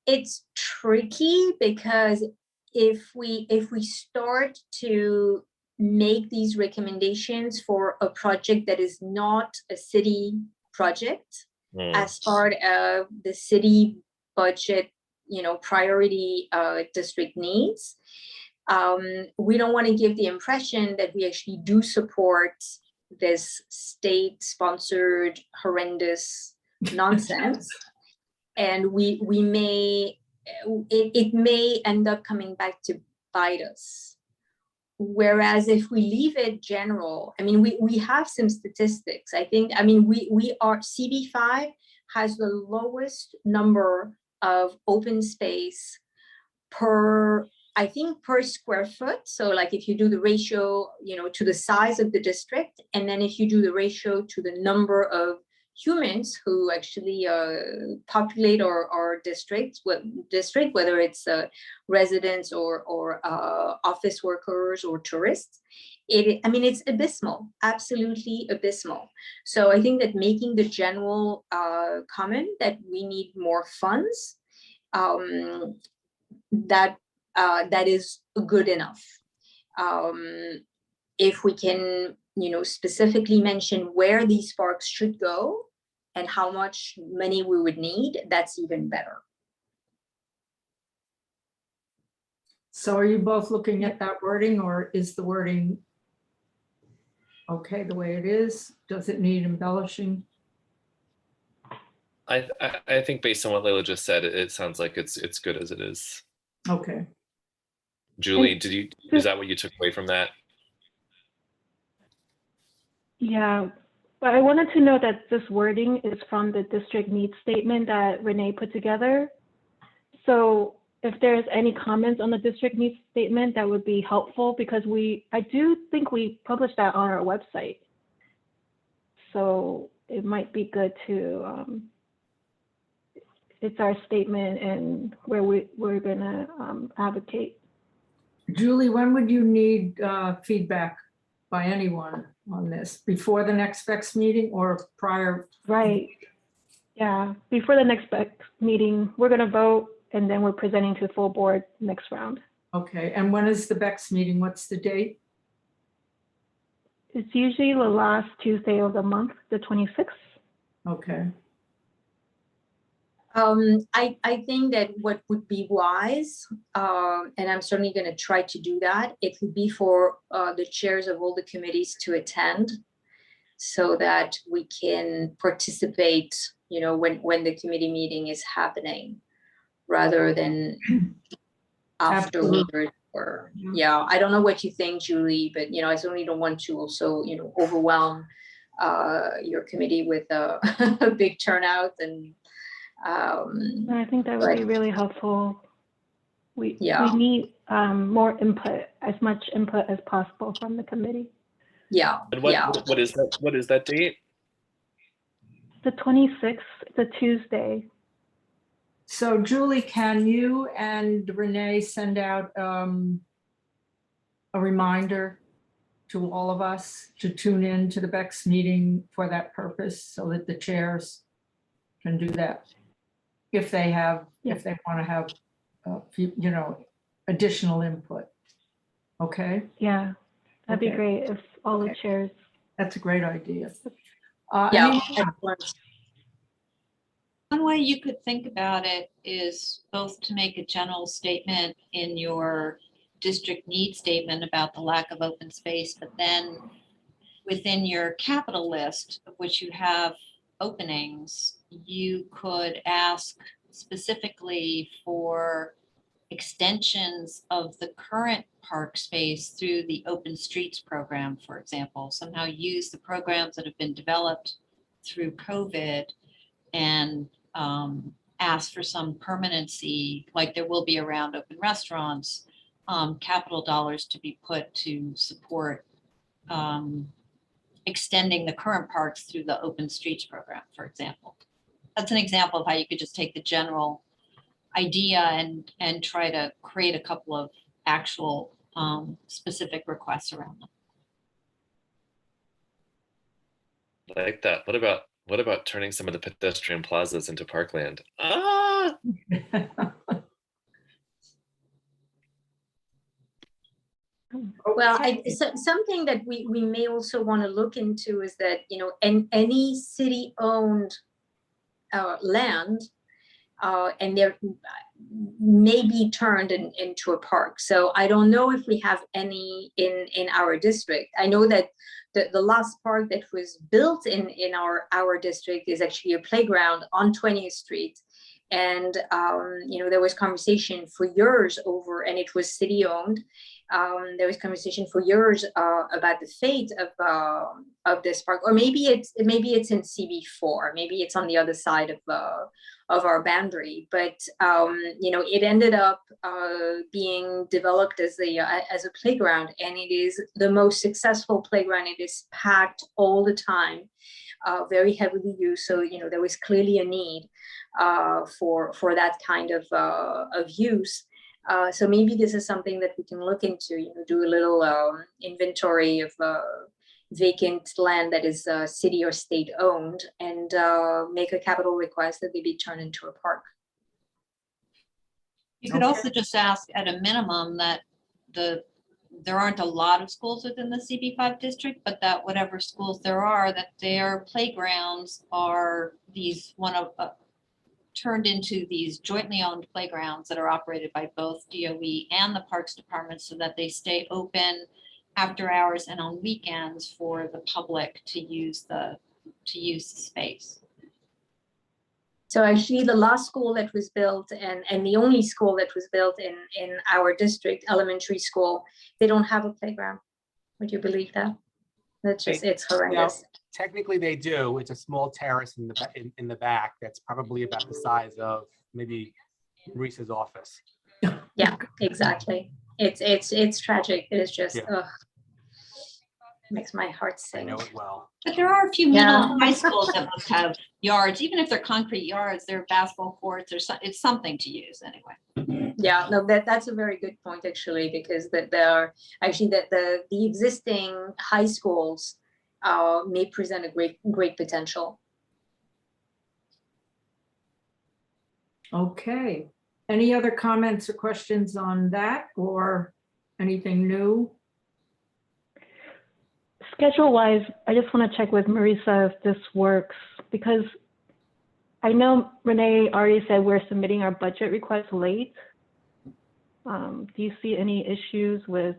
it's tricky, because if we start to make these recommendations for a project that is not a city project, as part of the city budget, priority district needs, we don't want to give the impression that we actually do support this state-sponsored horrendous nonsense. And it may end up coming back to bite us. Whereas if we leave it general, we have some statistics. CB5 has the lowest number of open space per square foot. So like if you do the ratio, to the size of the district, and then if you do the ratio to the number of humans who actually populate our district, whether it's residents or office workers or tourists, it's abysmal, absolutely abysmal. So I think that making the general comment that we need more funds, that is good enough. If we can, specifically mention where these parks should go and how much money we would need, that's even better. So are you both looking at that wording, or is the wording okay the way it is? Does it need embellishing? I think based on what Leila just said, it sounds like it's good as it is. Okay. Julie, is that what you took away from that? Yeah, but I wanted to know that this wording is from the district needs statement that Renee put together. So if there's any comments on the district needs statement, that would be helpful, because I do think we published that on our website. So it might be good to, it's our statement and where we're gonna advocate. Julie, when would you need feedback by anyone on this? Before the next VEX meeting or prior? Right. Yeah, before the next VEX meeting, we're going to vote, and then we're presenting to full board next round. Okay, and when is the VEX meeting? What's the date? It's usually the last Tuesday of the month, the 26th. Okay. I think that what would be wise, and I'm certainly going to try to do that, it would be for the chairs of all the committees to attend, so that we can participate, when the committee meeting is happening, rather than afterward. Or yeah, I don't know what you think, Julie, but I certainly don't want to also overwhelm your committee with a big turnout. And I think that would be really helpful. We need more input, as much input as possible from the committee. Yeah. And what is that date? The 26th, it's a Tuesday. So Julie, can you and Renee send out a reminder to all of us to tune in to the Bex meeting for that purpose so that the chairs can do that? If they have, if they want to have, additional input. Okay, Yeah, that'd be Okay. great if all the Okay. chairs. that's a great idea. Yeah, Any- excellent. One way you could think about it is both to make a general statement in your district need statement about the lack of open space, but then within your capital list, of which you have openings, you could ask specifically for extensions of the current park space through the Open Streets program, for example. Somehow use the programs that have been developed through COVID and ask for some permanency, like there will be around open restaurants, capital dollars to be put to support extending the current parks through the Open Streets program, for example. That's an example of how you could just take the general idea and try to create a couple of actual specific requests around them. Like that. What about turning some of the pedestrian plazas into parkland? Ah, Well, Okay. something that we may also want to look into is that, any city-owned land, and there may be turned into a park. So I don't know if we have any in our district. I know that the last park that was built in our district is actually a playground on 20th Street. And, there was conversation for years over, and it was city-owned. There was conversation for years about the fate of this park, or maybe it's in CB4, maybe it's on the other side of our boundary. But it ended up being developed as a playground, and it is the most successful playground. It is packed all the time, very heavily used. So there was clearly a need for that kind of use. So maybe this is something that we can look into, do a little inventory of vacant land that is city or state owned, and make a capital request that they be turned into a park. You could also just ask at a minimum that there aren't a lot of schools within the CB5 district, but that whatever schools there are, that their playgrounds are these turned into these jointly owned playgrounds that are operated by both DOE and the Parks Department, so that they stay open after hours and on weekends for the public to use the space. So actually the last school that was built, and the only school that was built in our district, elementary school, they don't have a playground. Would you believe that? That's just, it's horrendous. Technically they do. It's a small terrace in the back that's probably about the size of maybe Reese's office. Yeah, exactly. It's tragic. It is just, Yeah. Makes my heart I sing. know it well. But there are a few middle and high schools that must have yards, even if they're concrete yards, they're basketball courts, it's something to use anyway. Yeah, no, that's a very good point, actually, because there are actually the existing high schools may present a great potential. Okay, any other comments or questions on that, or anything new? Schedule-wise, I just want to check with Marisa if this works, because I know Renee already said we're submitting our budget request late. Do you see any issues with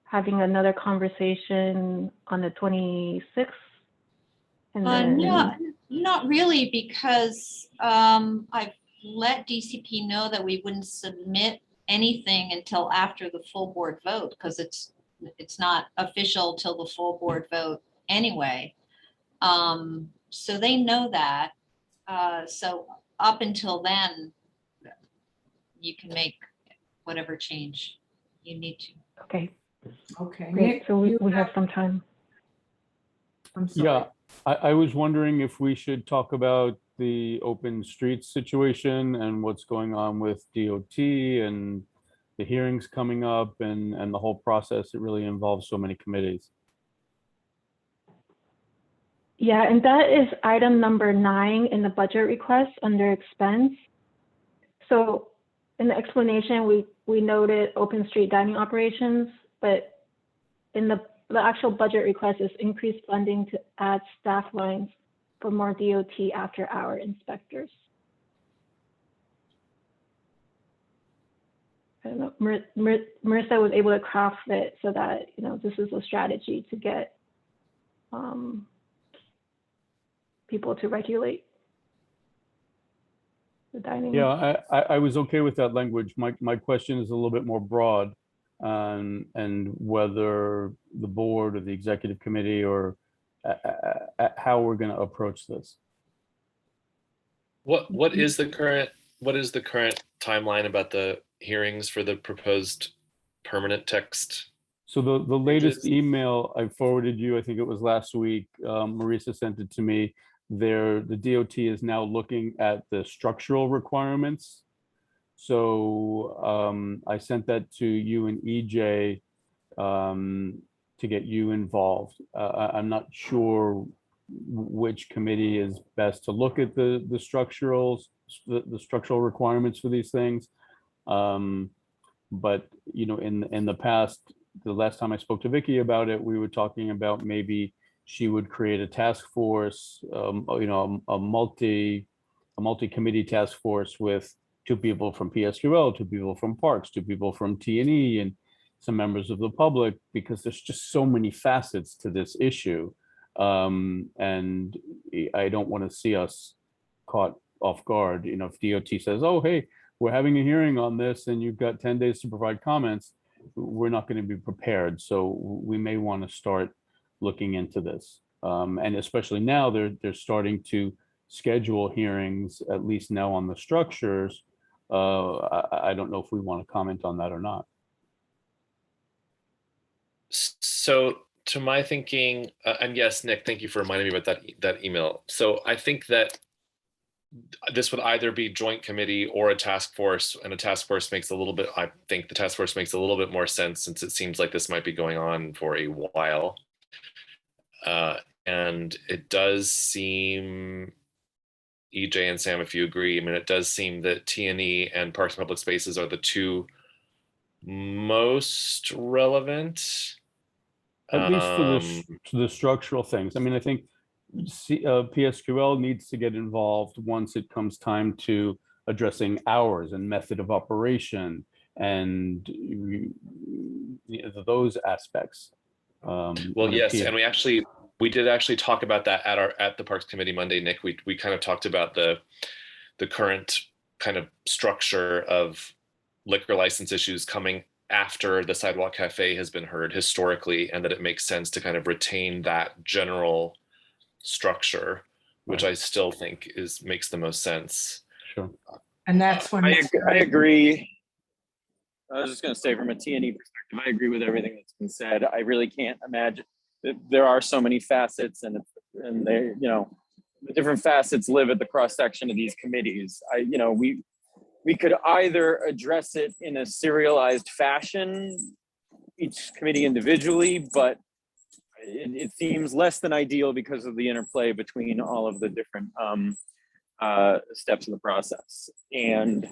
having another conversation on the 26th? And then, No, not really, because I've let DCP know that we wouldn't submit anything until after the full board vote, because it's not official till the full board vote anyway. So they know that. So up until then, you can make whatever change you need to. okay, Okay. great. Nick, So we you have some time. I'm sorry. Yeah, I was wondering if we should talk about the open streets situation and what's going on with DOT and the hearings coming up and the whole process. It really involves so many committees. Yeah, and that is item number 9 in the budget request under expense. So in the explanation, we noted open street dining operations, but in the actual budget request is increased funding to add staff lines for more DOT after hour inspectors. I don't know, Marissa was able to craft it so that, you know, this is a strategy to get people to regulate the dining. Yeah, I was okay with that language. My question is a little bit more broad, and whether the board or the executive committee or how we're going to approach this. What is the current timeline about the hearings for the proposed permanent text? So the latest Changes? email I forwarded you, I think it was last week, Marisa sent it to me. The DOT is now looking at the structural requirements. So I sent that to you and EJ to get you involved. I'm not sure which committee is best to look at the structural requirements for these things. But you know, in the past, the last time I spoke to Vicky about it, we were talking about maybe she would create a task force, you know, a multi-committee task force with 2 people from PSQL, 2 people from Parks, 2 people from T&E, and some members of the public, because there's just so many facets to this issue. And I don't want to see us caught off guard. You know, if DOT says, oh, hey, we're having a hearing on this and you've got 10 days to provide comments, we're not going to be prepared. So we may want to start looking into this. And especially now they're starting to schedule hearings, at least now on the structures. I don't know if we want to comment on that or not. So to my thinking, and yes, Nick, thank you for reminding me about that email. So I think that this would either be joint committee or a task force, and a task force makes a little bit, I think the task force makes a little bit more sense since it seems like this might be going on for a while. And it does seem, EJ and Sam, if you agree, I mean, it does seem that T&E and Parks and Public Spaces are the 2 most relevant. At least for the structural things. I mean, I think PSQL needs to get involved once it comes time to addressing hours and method of operation and those aspects. Well, yes, and we did actually talk about that at the Parks Committee Monday, Nick. We kind of talked about the current kind of structure of liquor license issues coming after the Sidewalk Cafe has been heard historically, and that it makes sense to kind of retain that general structure, which I still think makes the most sense. Sure. And that's when I agree. I was just going to say, from a T&E perspective, I agree with everything that's been said. I really can't imagine that there are so many facets, and they, you know, the different facets live at the cross section of these committees. We could either address it in a serialized fashion, each committee individually, but it seems less than ideal because of the interplay between all of the different steps in the process. And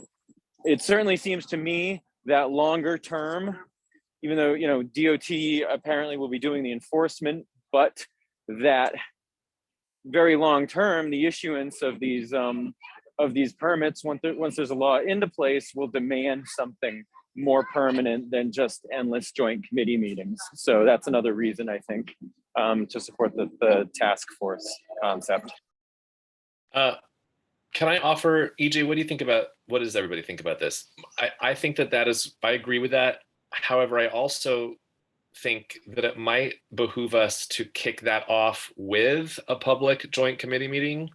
it certainly seems to me that longer term, even though, you know, DOT apparently will be doing the enforcement, but that very long term, the issuance of these permits, once there's a law into place, will demand something more permanent than just endless joint committee meetings. So that's another reason, I think, to support the task force concept. Can I offer, EJ, what does everybody think about this? I think I agree with that. However, I also think that it might behoove us to kick that off with a public joint committee meeting,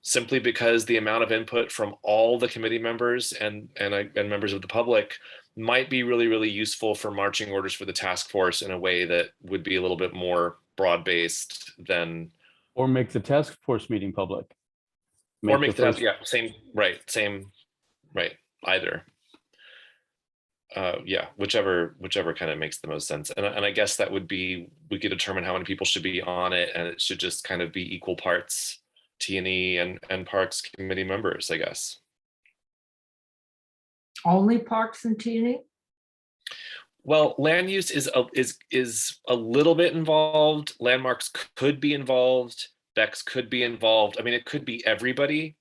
simply because the amount of input from all the committee members and members of the public might be really, really useful for marching orders for the task force in a way that would be a little bit more broad-based than Or make the task force meeting public. Or make the that, first- yeah, same, right, either. Yeah, whichever kind of makes the most sense. And I guess that would be, we could determine how many people should be on it, and it should just kind of be equal parts T&E and Parks Committee members, I guess. Only Parks and T&E? Well, land use is a little bit involved. Landmarks could be involved. Bex could be involved. I mean, it could be everybody.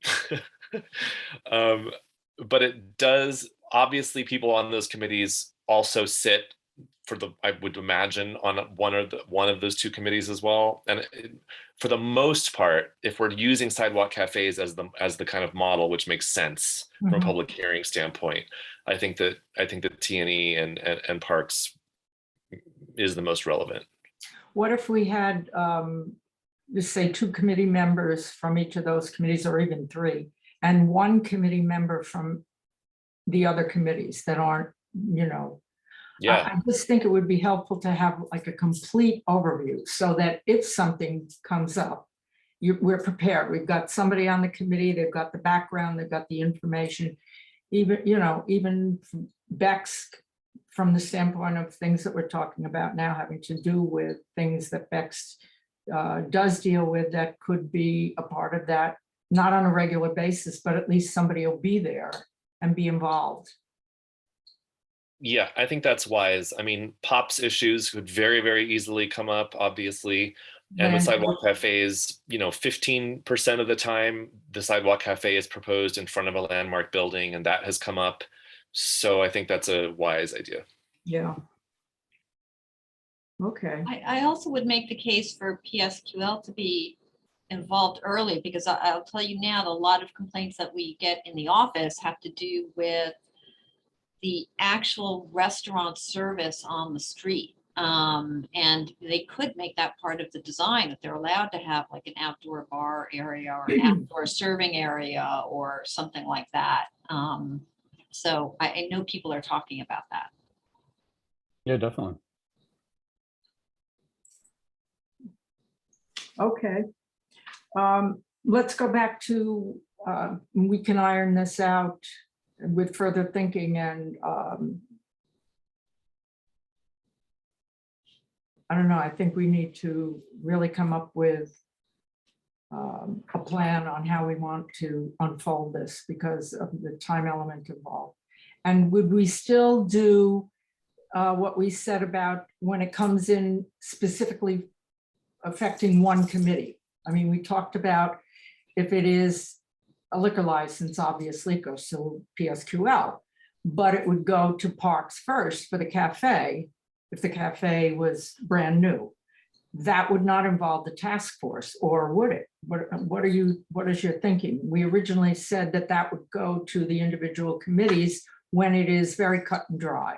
But it does, obviously people on those committees also sit for the, I would imagine, on one of those two committees as well. And for the most part, if we're using sidewalk cafes as the kind of model, which makes sense from a public hearing standpoint, I think that T&E and Parks is the most relevant. What if we had, just say 2 committee members from each of those committees, or even 3, and 1 committee member from the other committees that aren't, Yeah, I just think it would be helpful to have like a complete overview, so that if something comes up, we're prepared. We've got somebody on the committee, they've got the background, they've got the information, even Bex, from the standpoint of things that we're talking about now, having to do with things that Bex does deal with, that could be a part of that, not on a regular basis, but at least somebody will be there and be involved. yeah, I think that's wise. I mean, POPs issues could very, very easily come up, obviously. And the sidewalk cafes, 15% of the time, the sidewalk cafe is proposed in front of a landmark building, and that has come up. So I think that's a wise idea. Yeah. Okay. I also would make the case for PSQL to be involved early, because I'll tell you now, a lot of complaints that we get in the office have to do with the actual restaurant service on the street. And they could make that part of the design, that they're allowed to have like an outdoor bar area or an outdoor serving area or something like that. So I know people are talking about that. Yeah, definitely. Okay. Let's go back to, we can iron this out with further thinking, and I don't know, I think we need to really come up with a plan on how we want to unfold this because of the time element involved. And would we still do what we said about when it comes in specifically affecting one committee? I mean, we talked about if it is a liquor license, obviously it goes to PSQL, but it would go to Parks first for the cafe if the cafe was brand new. That would not involve the task force, or would it? What is your thinking? We originally said that that would go to the individual committees when it is very cut and dry.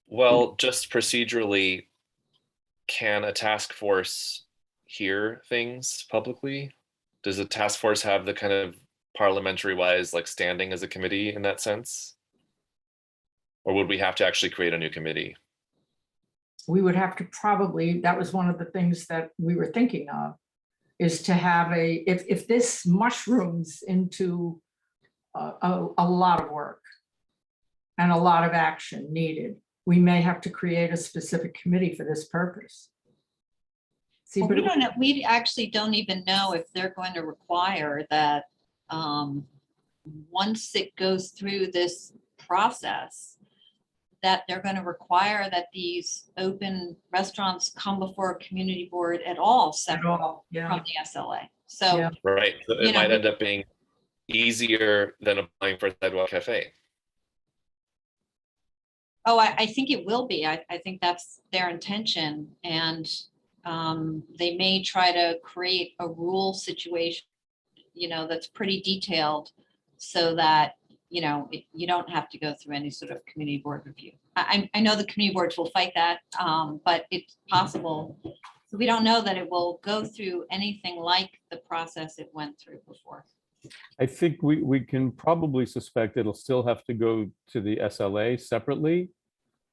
Well, just procedurally, can a task force hear things publicly? Does the task force have the kind of parliamentary wise, like standing as a committee in that sense? Or would we have to actually create a new committee? We would have to probably, that was one of the things that we were thinking of, is to have if this mushrooms into a lot of work and a lot of action needed, we may have to create a specific committee for this purpose. See, Well, but we don't know, we actually don't even know if they're going to require that once it goes through this process, that they're going to require that these open restaurants come before a community board at all, separate yeah. from the SLA. So, Yeah. Right, so You it know, might end up being easier than applying for a sidewalk cafe. oh, I think it will be. I think that's their intention. And they may try to create a rule situation, that's pretty detailed so that, you don't have to go through any sort of community board review. I know the community boards will fight that, but it's possible. So we don't know that it will go through anything like the process it went through before. I think we can probably suspect it'll still have to go to the SLA separately,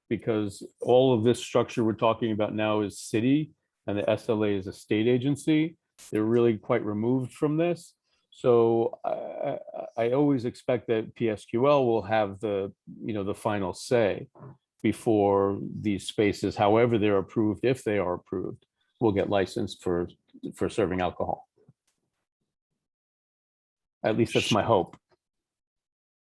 because all of this structure we're talking about now is city. and the SLA is a state agency. They're really quite removed from this. So I always expect that PSQL will have the, the final say before these spaces, however they're approved, if they are approved, will get licensed for serving alcohol. At least that's my hope.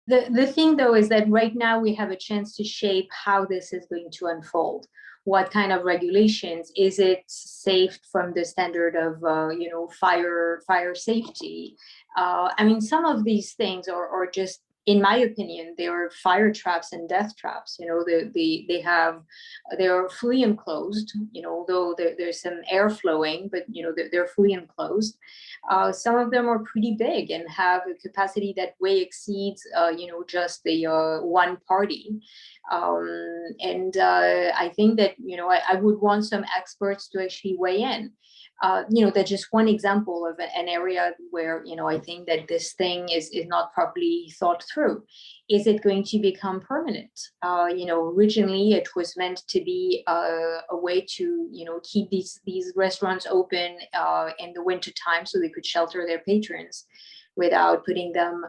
The thing though is that right now we have a chance to shape how this is going to unfold. What kind of regulations? Is it safe from the standard of fire safety? I mean, some of these things are just, in my opinion, they are fire traps and death traps. They are fully enclosed. Though there's some air flowing, but they're fully enclosed. Some of them are pretty big and have a capacity that way exceeds just the one party. I think that I would want some experts to actually weigh in. That's just one example of an area where I think that this thing is not properly thought through. Is it going to become permanent? Originally it was meant to be a way to keep these restaurants open in the winter time so they could shelter their patrons without putting them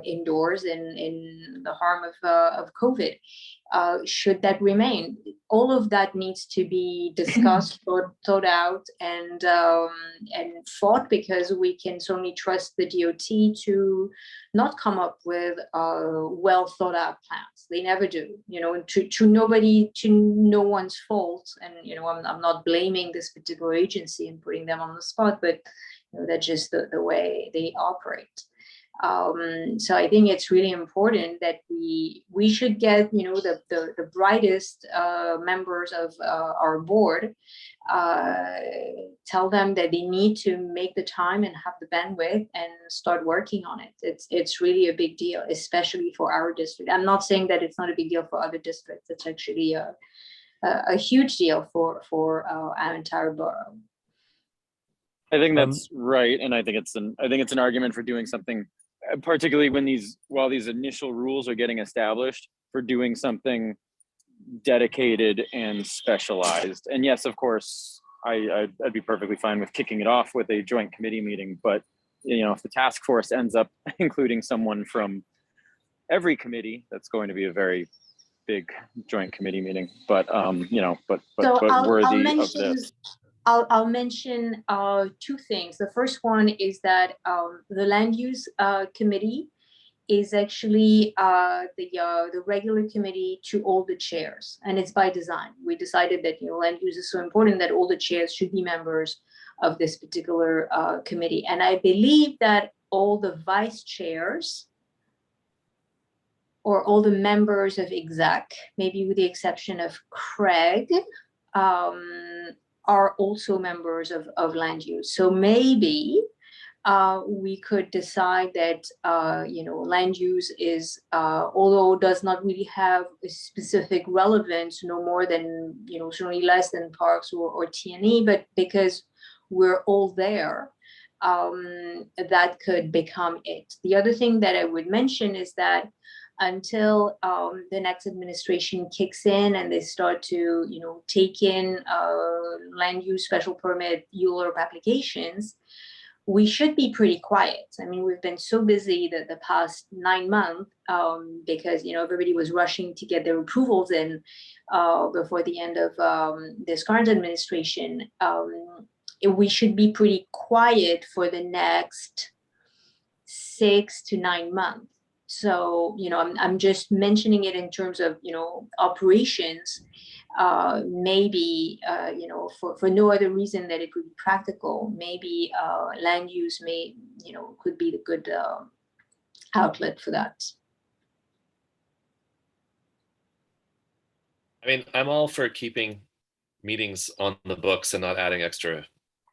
indoors in the harm of COVID. Should that remain? All of that needs to be discussed, thought out, and fought, because we can certainly trust the DOT to not come up with well thought out plans. They never do. To no one's fault. And I'm not blaming this particular agency and putting them on the spot, but that's just the way they operate. So I think it's really important that we should get the brightest members of our board, tell them that they need to make the time and have the bandwidth and start working on it. It's really a big deal, especially for our district. I'm not saying that it's not a big deal for other districts. It's actually a huge deal for our entire borough. I think that's right, and I think it's an argument for doing something, particularly while these initial rules are getting established, for doing something dedicated and specialized. And yes, of course, I'd be perfectly fine with kicking it off with a joint committee meeting. But if the task force ends up including someone from every committee, that's going to be a very big joint committee meeting. But worthy of this. I'll mention two things. The first one is that the land use committee is actually the regular committee to all the chairs, and it's by design. We decided that land use is so important that all the chairs should be members of this particular committee. And I believe that all the vice chairs or all the members of exec, maybe with the exception of Craig, are also members of land use. So maybe we could decide that land use is, although does not really have a specific relevance, no more than certainly less than parks or T&E, but because we're all there, that could become it. The other thing that I would mention is that until the next administration kicks in and they start to take in land use special permit ULURP applications, we should be pretty quiet. I mean, we've been so busy the past 9 months because everybody was rushing to get their approvals in before the end of this current administration. We should be pretty quiet for the next 6 to 9 months. So, I'm just mentioning it in terms of, operations, maybe, for no other reason that it would be practical, maybe land use could be the good outlet for that. I mean, I'm all for keeping meetings on the books and not adding extra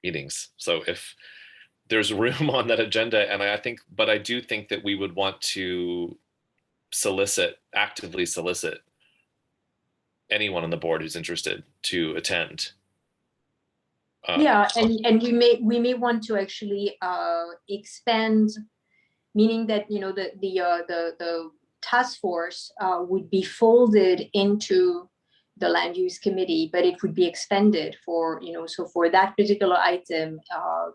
meetings. So if there's room on that agenda, and I do think that we would want to actively solicit anyone on the board who's interested to attend. Yeah, and we may want to actually expand, meaning that the task force would be folded into the land use committee, but it would be expanded for, so for that particular item,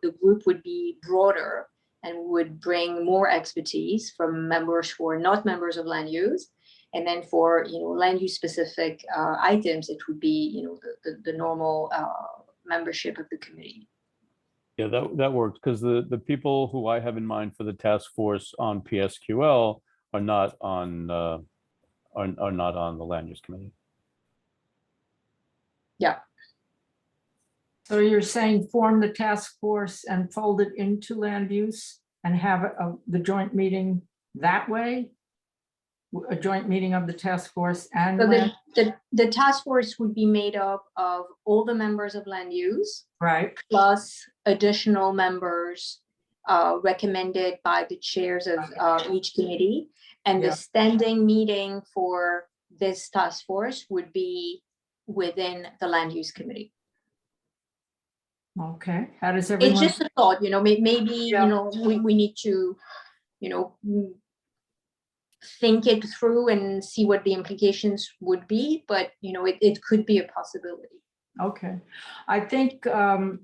the group would be broader and would bring more expertise from members who are not members of land use. And then for, land use specific items, it would be, the normal membership of the committee. Yeah, that works, because the people who I have in mind for the task force on PSQL are not on not on the land use committee. Yeah. So you're saying form the task force and fold it into land use and have the joint meeting that way? A joint meeting of the task force and So land, the task force would be made up of all the members of land use, right? plus additional members recommended by the chairs of each committee. And Yeah. the standing meeting for this task force would be within the land use committee. Okay, how does everyone? It's just a thought, maybe, Yeah. we need to, think it through and see what the implications would be, but, it could be a possibility. Okay, I think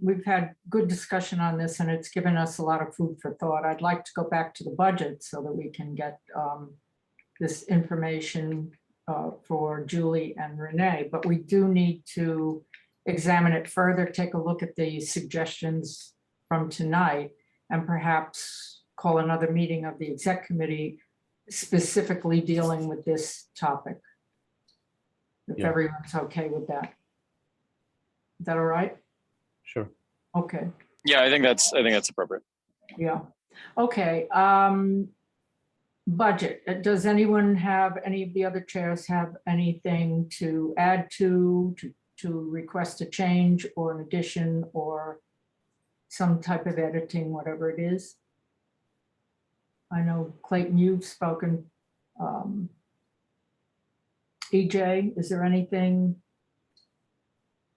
we've had good discussion on this and it's given us a lot of food for thought. I'd like to go back to the budget so that we can get this information for Julie and Renee, but we do need to examine it further, take a look at the suggestions from tonight, and perhaps call another meeting of the exec committee specifically dealing with this topic. If Yeah. everyone's okay with that. Is that all right? Sure. Okay, Yeah, I think that's appropriate. yeah. Okay, budget. Does anyone have, any of the other chairs have anything to add to request a change or an addition or some type of editing, whatever it is? I know Clayton, you've spoken. EJ, is there anything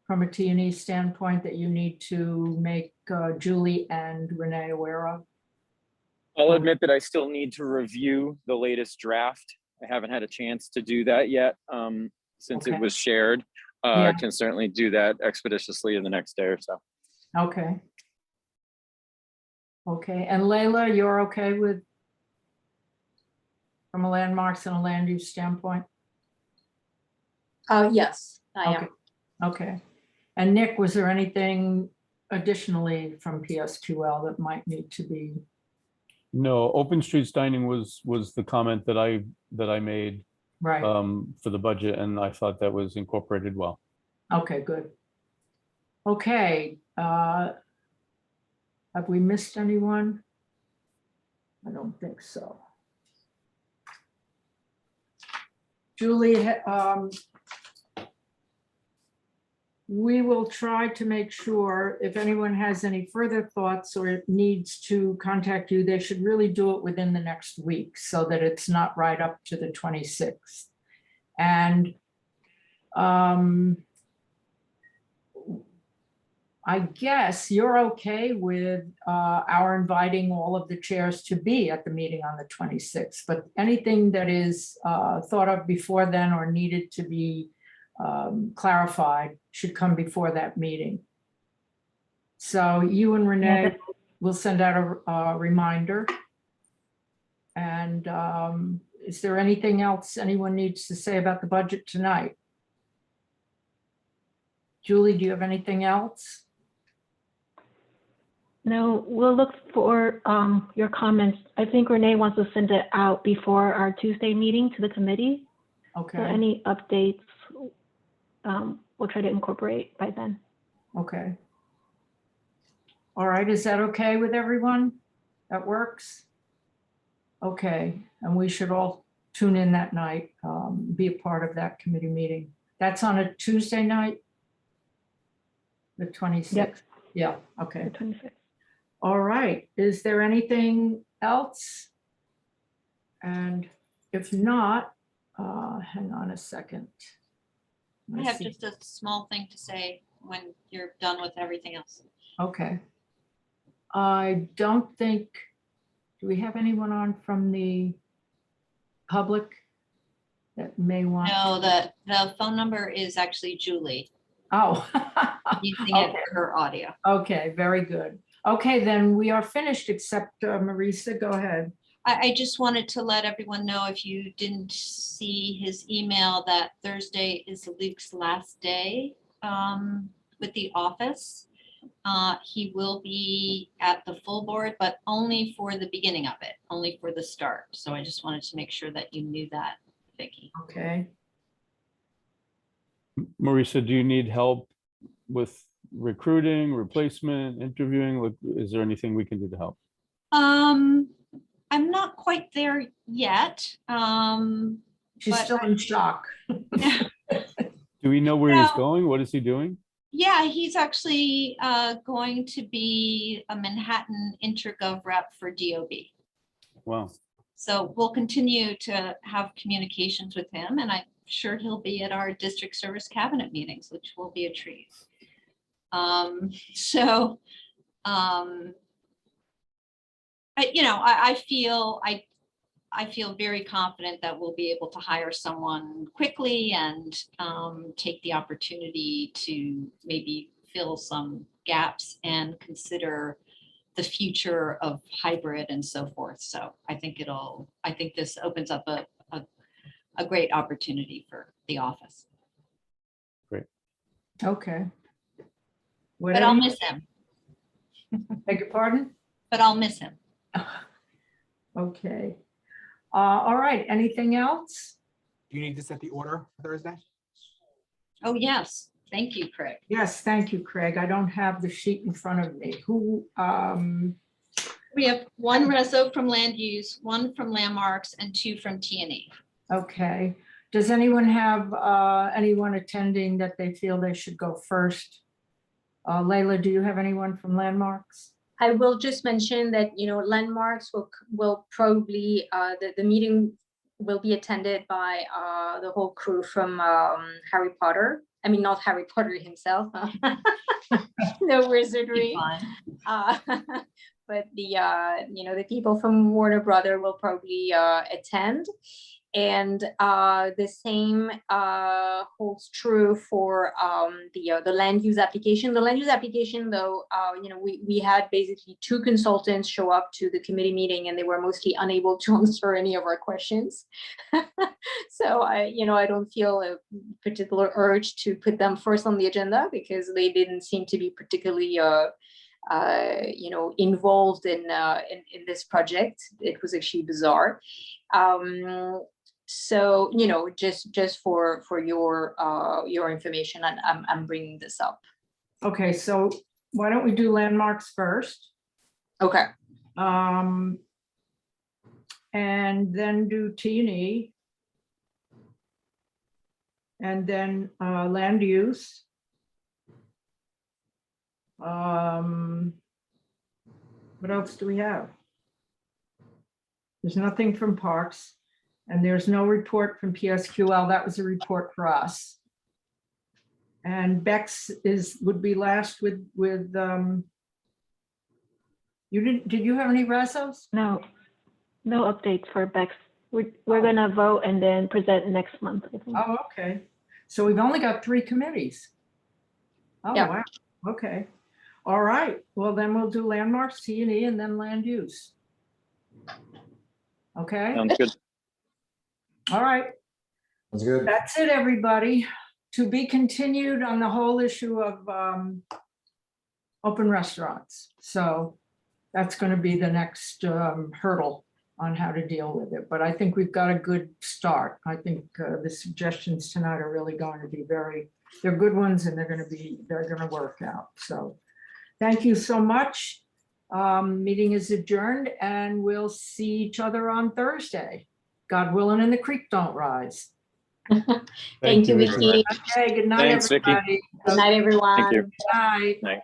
from a T&E standpoint that you need to make Julie and Renee aware of? I'll admit that I still need to review the latest draft. I haven't had a chance to do that yet since Okay. it was shared. Yeah. I can certainly do that expeditiously in the next day or so. Okay. Okay, and Layla, you're okay with, from a landmarks and a land use standpoint? Yes, I am. Okay. Okay, and Nick, was there anything additionally from PSQL that might need to be? No, open streets dining was the comment that I made Right, for the budget, and I thought that was incorporated well. okay, good. Okay, have we missed anyone? I don't think so. Julie, we will try to make sure if anyone has any further thoughts or needs to contact you, they should really do it within the next week so that it's not right up to the 26th. And I guess you're okay with our inviting all of the chairs to be at the meeting on the 26th, but anything that is thought of before then or needed to be clarified should come before that meeting. So you and Renee will send out a reminder. And is there anything else anyone needs to say about the budget tonight? Julie, do you have anything else? No, we'll look for your comments. I think Renee wants to send it out before our Tuesday meeting to the committee. Okay. So any updates, we'll try to incorporate by then. Okay. All right, is that okay with everyone? That works? Okay, and we should all tune in that night, be a part of that committee meeting. That's on a Tuesday night? The 26th? Yep. Yeah, okay. The 26th. All right, is there anything else? And if not, hang on a second. I Let's have see. just a small thing to say when you're done with everything else. Okay. I don't think, do we have anyone on from the public? that may want? No, the phone number is actually Julie. Oh. Using it Okay. for her audio. Okay, very good. Okay, then we are finished, except Marisa, go ahead. I just wanted to let everyone know, if you didn't see his email, that Thursday is Luke's last day with the office. He will be at the full board, but only for the beginning of it, only for the start. So I just wanted to make sure that you knew that, Vicki. Okay. Marisa, do you need help with recruiting, replacement, interviewing? Is there anything we can do to help? I'm not quite there yet. She's But still in shock. Do we know where he's No. going? What is he doing? Yeah, he's actually going to be a Manhattan Intergov rep for DOB. Wow. So we'll continue to have communications with him, and I'm sure he'll be at our district service cabinet meetings, which will be a treat. I feel very confident that we'll be able to hire someone quickly and take the opportunity to maybe fill some gaps and consider the future of hybrid and so forth. So I think this opens up a great opportunity for the office. Okay. But I'll miss him. Beg your pardon? But I'll miss him. Okay. All right, anything else? Do you need to set the order for Thursday? Oh, yes. Thank you, Craig. Yes, thank you, Craig. I don't have the sheet in front of me. We have one reso from land use, one from landmarks, and two from T&E. Okay. Does anyone have anyone attending that they feel they should go first? Layla, do you have anyone from landmarks? I will just mention that, landmarks will probably, the meeting will be attended by the whole crew from Harry Potter. I mean, not Harry Potter himself. No wizardry. But the people from Warner Brother will probably attend. And the same holds true for the land use application. The land use application, though, we had basically two consultants show up to the committee meeting, and they were mostly unable to answer any of our questions. So I don't feel a particular urge to put them first on the agenda, because they didn't seem to be particularly involved in this project. It was actually bizarre. So, just for your information, and I'm bringing this up. Okay, so why don't we do landmarks first? Okay. And then do T&E. And then land use. What else do we have? There's nothing from parks. And there's no report from PSQL. That was a report for us. And Bex would be last with did you have any resos? No updates for Bex. We're gonna vote and then present next month. I think. Oh, okay. So we've only got 3 committees. Oh, Yeah. wow. Okay. All right. Well, then we'll do landmarks, T&E, and then land use. Okay. Sounds good. All right. That's good. That's it, everybody. To be continued on the whole issue of open restaurants. So that's going to be the next hurdle on how to deal with it. But I think we've got a good start. I think the suggestions tonight are really going to be they're good ones, and they're going to work out. So thank you so much. Meeting is adjourned, and we'll see each other on Thursday. God willing, and the creek don't rise. Thank you, Vicki. Okay, good night, Thanks, Vicki. everybody. Good night, everyone. Thank you. Good night. Night.